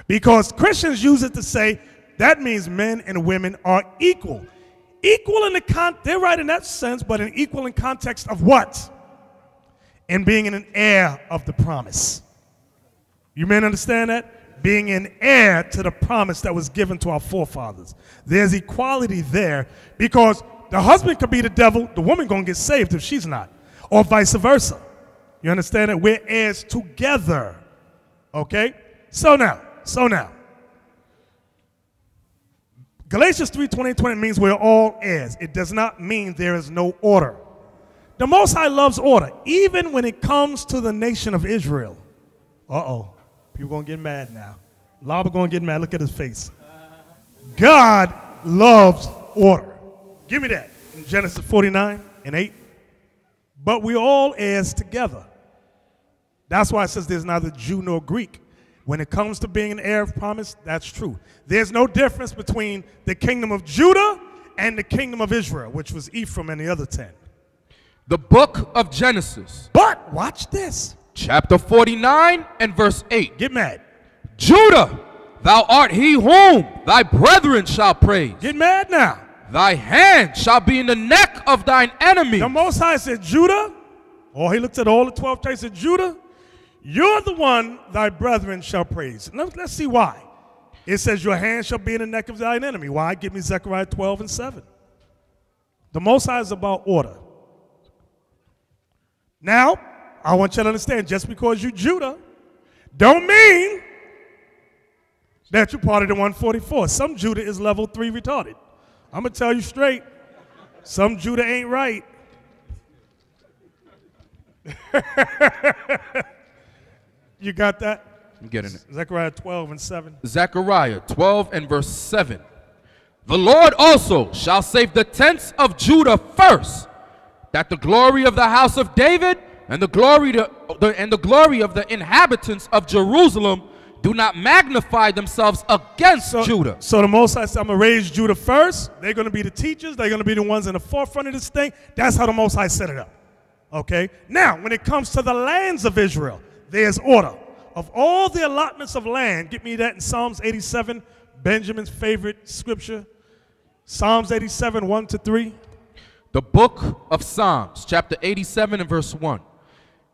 Because Christians use it to say that means men and women are equal. Equal in the they're right in that sense, but an equal in context of what? In being an heir of the promise. You men understand that? Being an heir to the promise that was given to our forefathers. There's equality there because the husband could be the devil, the woman gonna get saved if she's not, or vice versa. You understand that? We're heirs together. Okay? So now. Galatians 3:20 means we're all heirs. It does not mean there is no order. The Most High loves order, even when it comes to the nation of Israel. Uh-oh. People going to get mad now. Laba going to get mad. Look at his face. God loves order. Give me that. In Genesis 49:8. But we're all heirs together. That's why it says there's neither Jew nor Greek. When it comes to being an heir of promise, that's true. There's no difference between the kingdom of Judah and the kingdom of Israel, which was Ephraim and the other 10. The book of Genesis. But watch this. Chapter 49 and verse 8. Get mad. Judah, thou art he whom thy brethren shall praise. Get mad now. Thy hand shall be in the neck of thine enemy. The Most High said, Judah, or he looked at all the 12 tribes and said, Judah, you're the one thy brethren shall praise. Let's see why. It says your hand shall be in the neck of thine enemy. Why? Give me Zechariah 12:7. The Most High is about order. Now, I want you to understand, just because you're Judah, don't mean that you're part of the 144. Some Judah is level 3 retarded. I'm going to tell you straight. Some Judah ain't right. You got that? I'm getting it. Zechariah 12 and 7. Zechariah 12 and verse 7. The Lord also shall save the tents of Judah first, that the glory of the house of David and the glory of the inhabitants of Jerusalem do not magnify themselves against Judah. So the Most High said, I'm going to raise Judah first. They're going to be the teachers. They're going to be the ones in the forefront of this thing. That's how the Most High set it up. Okay? Now, when it comes to the lands of Israel, there's order. Of all the allotments of land, get me that in Psalms 87, Benjamin's favorite scripture. Psalms 87, 1 to 3. The book of Psalms, chapter 87 and verse 1.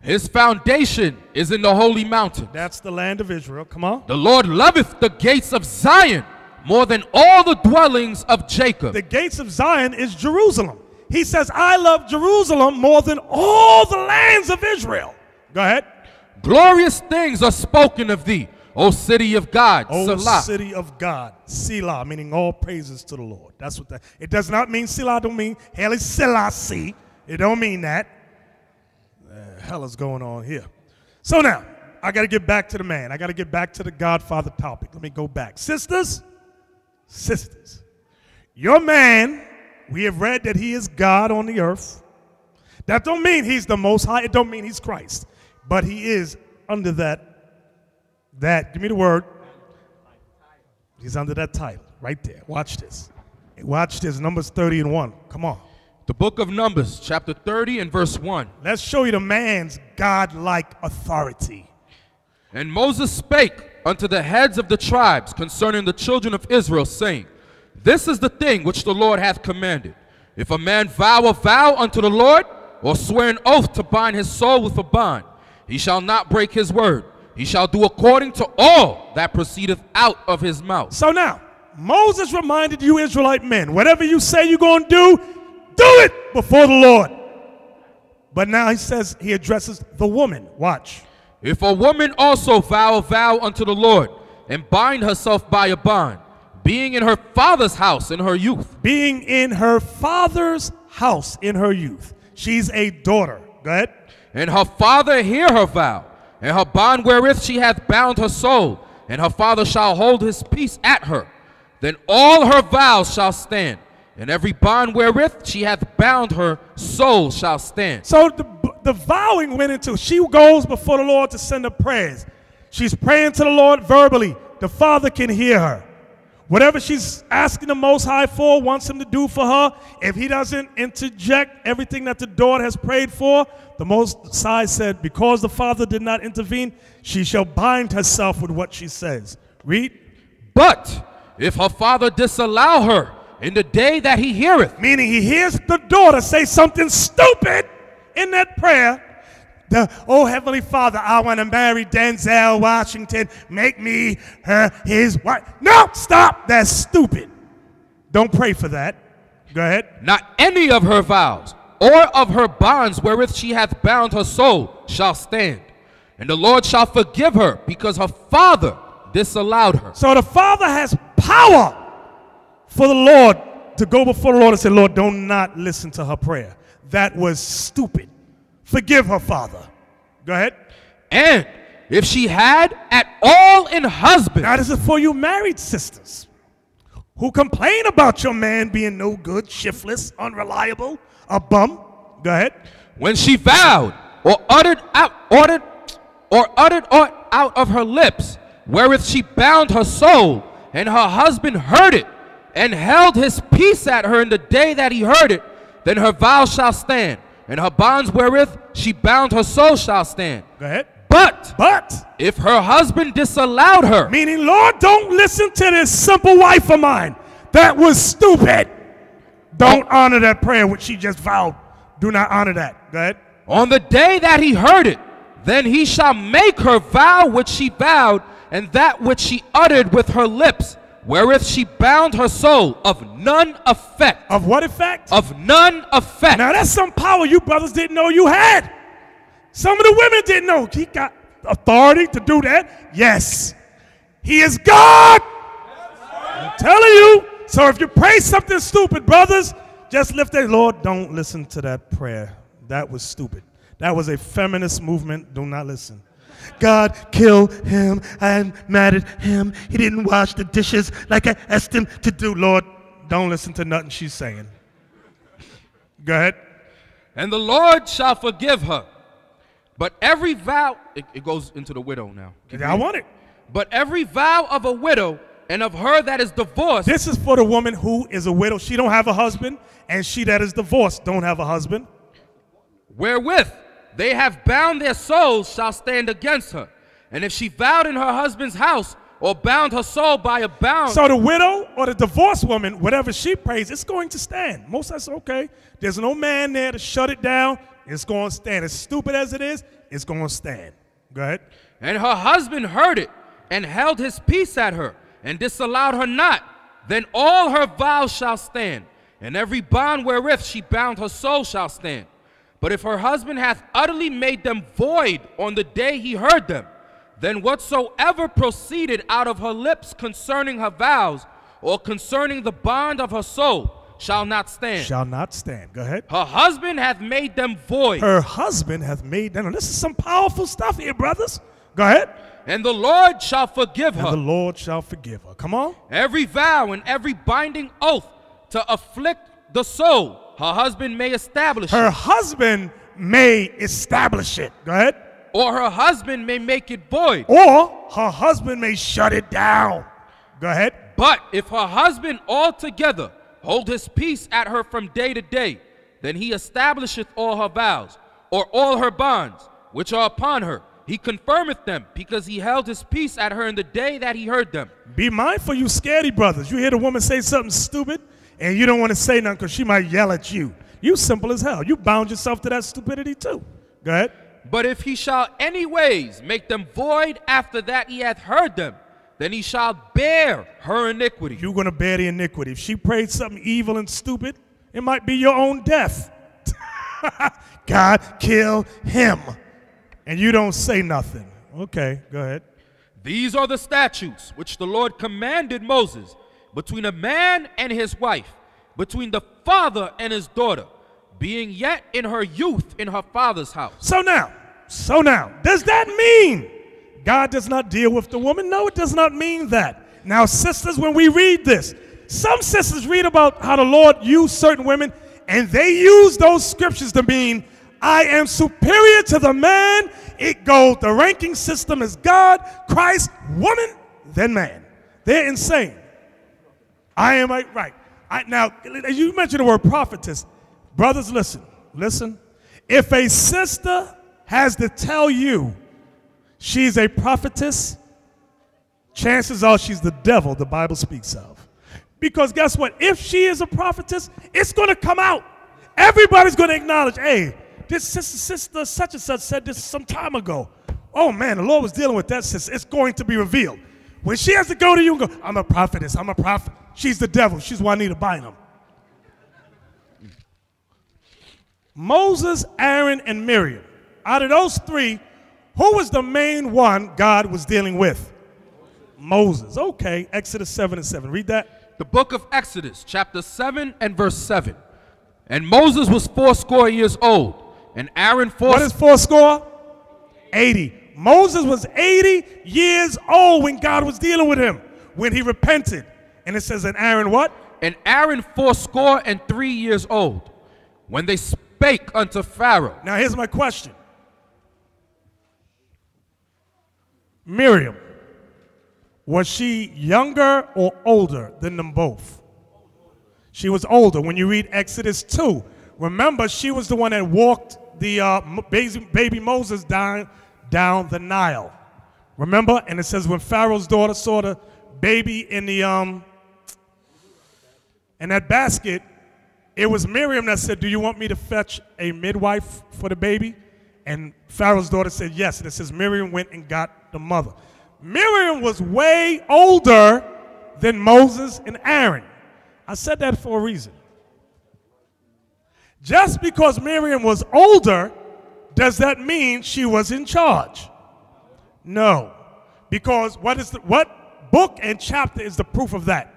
His foundation is in the holy mountain. That's the land of Israel. Come on. The Lord loveth the gates of Zion more than all the dwellings of Jacob. The gates of Zion is Jerusalem. He says, I love Jerusalem more than all the lands of Israel. Go ahead. Glorious things are spoken of thee, O city of God. O Selah. city of God. Selah, meaning all praises to the Lord. That's what that. It does not mean Selah. Don't mean Haile Selassie. It don't mean that. The hell is going on here? So now, I got to get back to the man. I got to get back to the Godfather topic. Let me go back. Sisters, your man, we have read that he is God on the earth. That don't mean he's the Most High. It don't mean he's Christ. But he is under that, give me the word. He's under that title right there. Watch this. Watch this, Numbers 30 and 1. Come on. The book of Numbers, chapter 30 and verse 1. Let's show you the man's God-like authority. And Moses spake unto the heads of the tribes concerning the children of Israel, saying, This is the thing which the Lord hath commanded. If a man vow a vow unto the Lord, or swear an oath to bind his soul with a bond, he shall not break his word. He shall do according to all that proceedeth out of his mouth. So now, Moses reminded you Israelite men, whatever you say you're going to do it before the Lord. But now he says, he addresses the woman. Watch. If a woman also vow a vow unto the Lord, and bind herself by a bond, being in her father's house in her youth. Being in her father's house in her youth. She's a daughter. Go ahead. And her father hear her vow, and her bond wherewith she hath bound her soul, and her father shall hold his peace at her. Then all her vows shall stand, and every bond wherewith she hath bound her soul shall stand. So the vowing went into, she goes before the Lord to send up prayers. She's praying to the Lord verbally. The Father can hear her. Whatever she's asking the Most High for, wants him to do for her, if he doesn't interject everything that the daughter has prayed for, the Most High said, because the Father did not intervene, she shall bind herself with what she says. Read. But if her father disallow her in the day that he heareth, meaning he hears the daughter say something stupid in that prayer, oh, Heavenly Father, I want to marry Denzel Washington. Make me his wife. No, stop. That's stupid. Don't pray for that. Go ahead. Not any of her vows or of her bonds wherewith she hath bound her soul shall stand. And the Lord shall forgive her because her father disallowed her. So the father has power for the Lord to go before the Lord and say, Lord, do not listen to her prayer. That was stupid. Forgive her, Father. Go ahead. And if she had at all in husband. Now this is for you married sisters who complain about your man being no good, shiftless, unreliable, a bum. Go ahead. When she vowed or uttered out of her lips, wherewith she bound her soul, and her husband heard it, and held his peace at her in the day that he heard it, then her vow shall stand, and her bonds wherewith she bound her soul shall stand. Go ahead. But if her husband disallowed her, meaning, Lord, don't listen to this simple wife of mine. That was stupid. Don't honor that prayer which she just vowed. Do not honor that. Go ahead. On the day that he heard it, then he shall make her vow which she vowed, and that which she uttered with her lips, wherewith she bound her soul, of none effect. Of what effect? Of none effect. Now that's some power you brothers didn't know you had. Some of the women didn't know. authority to do that? Yes. He is God. I'm telling you. So if you pray something stupid, brothers, just lift it. Lord, don't listen to that prayer. That was stupid. That was a feminist movement. Do not listen. God, kill him. I'm mad at him. He didn't wash the dishes like I asked him to do. Lord, don't listen to nothing she's saying. Go ahead. And the Lord shall forgive her. But every vow, it goes into the widow now. I want it. But every vow of a widow and of her that is divorced. This is for the woman who is a widow. She don't have a husband, and she that is divorced don't have a husband. Wherewith they have bound their souls shall stand against her. And if she vowed in her husband's house or bound her soul by a bound. So the widow or the divorced woman, whatever she prays, it's going to stand. Most of us, okay, there's no man there to shut it down. It's going to stand. As stupid as it is, it's going to stand. Go ahead. And her husband heard it and held his peace at her and disallowed her not. Then all her vows shall stand, and every bond wherewith she bound her soul shall stand. But if her husband hath utterly made them void on the day he heard them, then whatsoever proceeded out of her lips concerning her vows or concerning the bond of her soul shall not stand. Shall not stand. Go ahead. Her husband hath made them void. Her husband hath made them. This is some powerful stuff here, brothers. Go ahead. And the Lord shall forgive her. And the Lord shall forgive her. Come on. Every vow and every binding oath to afflict the soul, her husband may establish Her it. husband may establish it. Go ahead. Or her husband may make it void. Or her husband may shut it down. Go ahead. But if her husband altogether hold his peace at her from day to day, then he establisheth all her vows, or all her bonds, which are upon her. He confirmeth them, because he held his peace at her in the day that he heard them. Be mindful, you scaredy brothers. You hear the woman say something stupid, and you don't want to say nothing because she might yell at you. You simple as hell. You bound yourself to that stupidity too. Go ahead. But if he shall anyways make them void after that he hath heard them, then he shall bear her iniquity. You're going to bear the iniquity. If she prayed something evil and stupid, it might be your own death. God, kill him. And you don't say nothing. Okay, go ahead. These are the statutes which the Lord commanded Moses between a man and his wife, between the father and his daughter, being yet in her youth in her father's house. So now, does that mean God does not deal with the woman? No, it does not mean that. Now, sisters, when we read this, some sisters read about how the Lord used certain women, and they use those scriptures to mean, I am superior to the man. It goes, the ranking system is God, Christ, woman, then man. They're insane. I am right. Now, you mentioned the word prophetess. Brothers, listen. If a sister has to tell you she's a prophetess, chances are she's the devil the Bible speaks of. Because guess what? If she is a prophetess, it's going to come out. Everybody's going to acknowledge, hey, this sister such and such said this some time ago. Oh, man, the Lord was dealing with that sister. It's going to be revealed. When she has to go to you and go, I'm a prophetess, I'm a prophet. She's the devil. She's Juanita Bynum. Moses, Aaron, and Miriam. Out of those three, who was the main one God was dealing with? Moses. Okay, Exodus 7:7. Read that. The book of Exodus, chapter 7 and verse 7. And Moses was 80 years old, and Aaron What is 80? 80. Moses was 80 years old when God was dealing with him, when he repented. And it says, and Aaron what? And Aaron 83 years old, when they spake unto Pharaoh. Now here's my question. Miriam, was she younger or older than them both? She was older. When you read Exodus 2, remember she was the one that walked the baby Moses down the Nile. Remember? And it says when Pharaoh's daughter saw the baby in the in that basket, it was Miriam that said, do you want me to fetch a midwife for the baby? And Pharaoh's daughter said yes. And it says Miriam went and got the mother. Miriam was way older than Moses and Aaron. I said that for a reason. Just because Miriam was older, does that mean she was in charge? No. Because what book and chapter is the proof of that?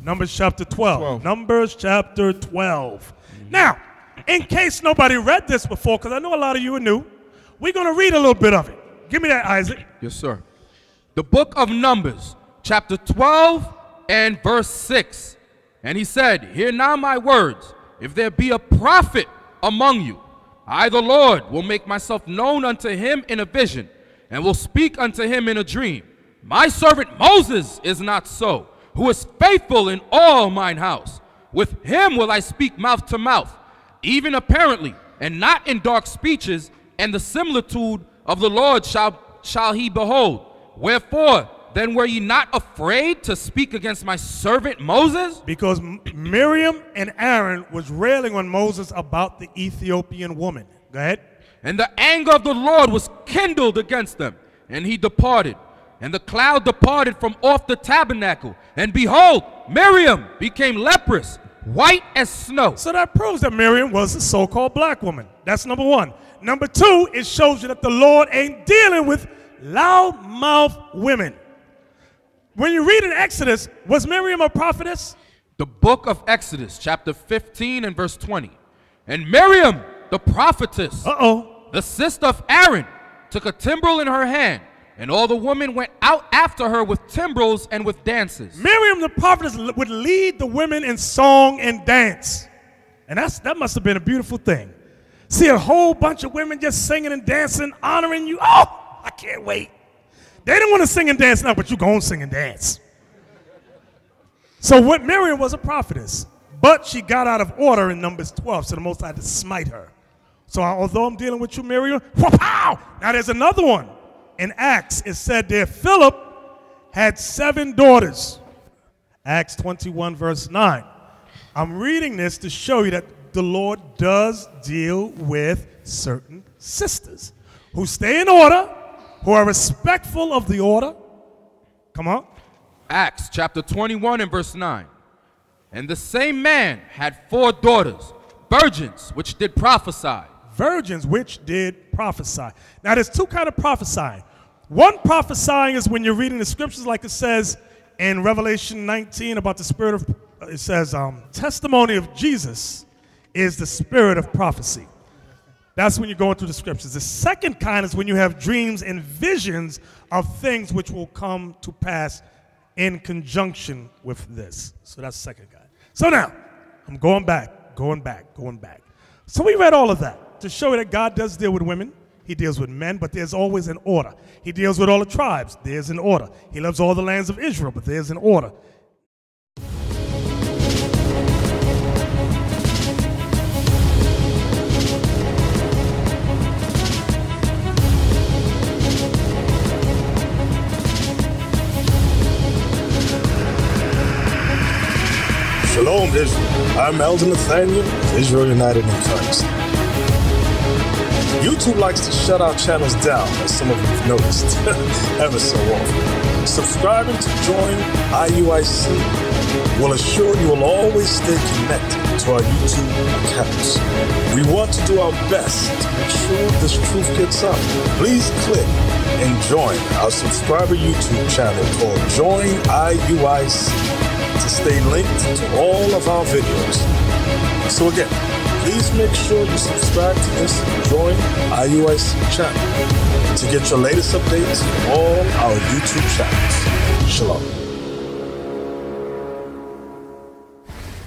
Numbers chapter 12. Numbers chapter 12. Now, in case nobody read this before, because I know a lot of you are new, we're going to read a little bit of it. Give me that, Isaac. Yes, sir. The book of Numbers, chapter 12 and verse 6. And he said, hear now my words. If there be a prophet among you, I, the Lord, will make myself known unto him in a vision, and will speak unto him in a dream. My servant Moses is not so, who is faithful in all mine house. With him will I speak mouth to mouth, even apparently, and not in dark speeches, and the similitude of the Lord shall he behold. Wherefore, then were ye not afraid to speak against my servant Moses? Because Miriam and Aaron was railing on Moses about the Ethiopian woman. Go ahead. And the anger of the Lord was kindled against them, and he departed. And the cloud departed from off the tabernacle, and behold, Miriam became leprous, white as snow. So that proves that Miriam was a so-called black woman. That's number one. Number two, it shows you that the Lord ain't dealing with loudmouth women. When you read in Exodus, was Miriam a prophetess? The book of Exodus, chapter 15 and verse 20. And Miriam, the prophetess, the sister of Aaron, took a timbrel in her hand, and all the women went out after her with timbrels and with dances. Miriam, the prophetess, would lead the women in song and dance. And that must have been a beautiful thing. See a whole bunch of women just singing and dancing, honoring you. Oh, I can't wait. They didn't want to sing and dance now, but you go and sing and dance. So what Miriam was a prophetess, but she got out of order in Numbers 12, so the Most High had to smite her. So although I'm dealing with you, Miriam, wha-pow! Now there's another one. In Acts, it said there Philip had 7 daughters. Acts 21, verse 9. I'm reading this to show you that the Lord does deal with certain sisters who stay in order, who are respectful of the order. Come on. Acts chapter 21 and verse 9. And the same man had 4 daughters, virgins, which did prophesy. Virgins which did prophesy. Now there's 2 kinds of prophesying. One prophesying is when you're reading the scriptures like it says in Revelation 19 about the spirit of, it says, testimony of Jesus is the spirit of prophecy. That's when you're going through the scriptures. The second kind is when you have dreams and visions of things which will come to pass in conjunction with this. So that's the second kind. So now, I'm going back. So we read all of that to show you that God does deal with women. He deals with men, but there's always an order. He deals with all the tribes. There's an order. He loves all the lands of Israel, but there's an order. Shalom, Israel. I'm Elder Nathaniel of Israel United in Christ. YouTube likes to shut our channels down, as some of you have noticed, ever so often. Subscribing to join IUIC will assure you will always stay connected to our YouTube accounts. We want to do our best to make sure this truth gets out. Please click and join our subscriber YouTube channel called Join IUIC to stay linked to all of our videos. So again, please make sure you subscribe to this Join IUIC channel to get your latest updates from all our YouTube channels. Shalom.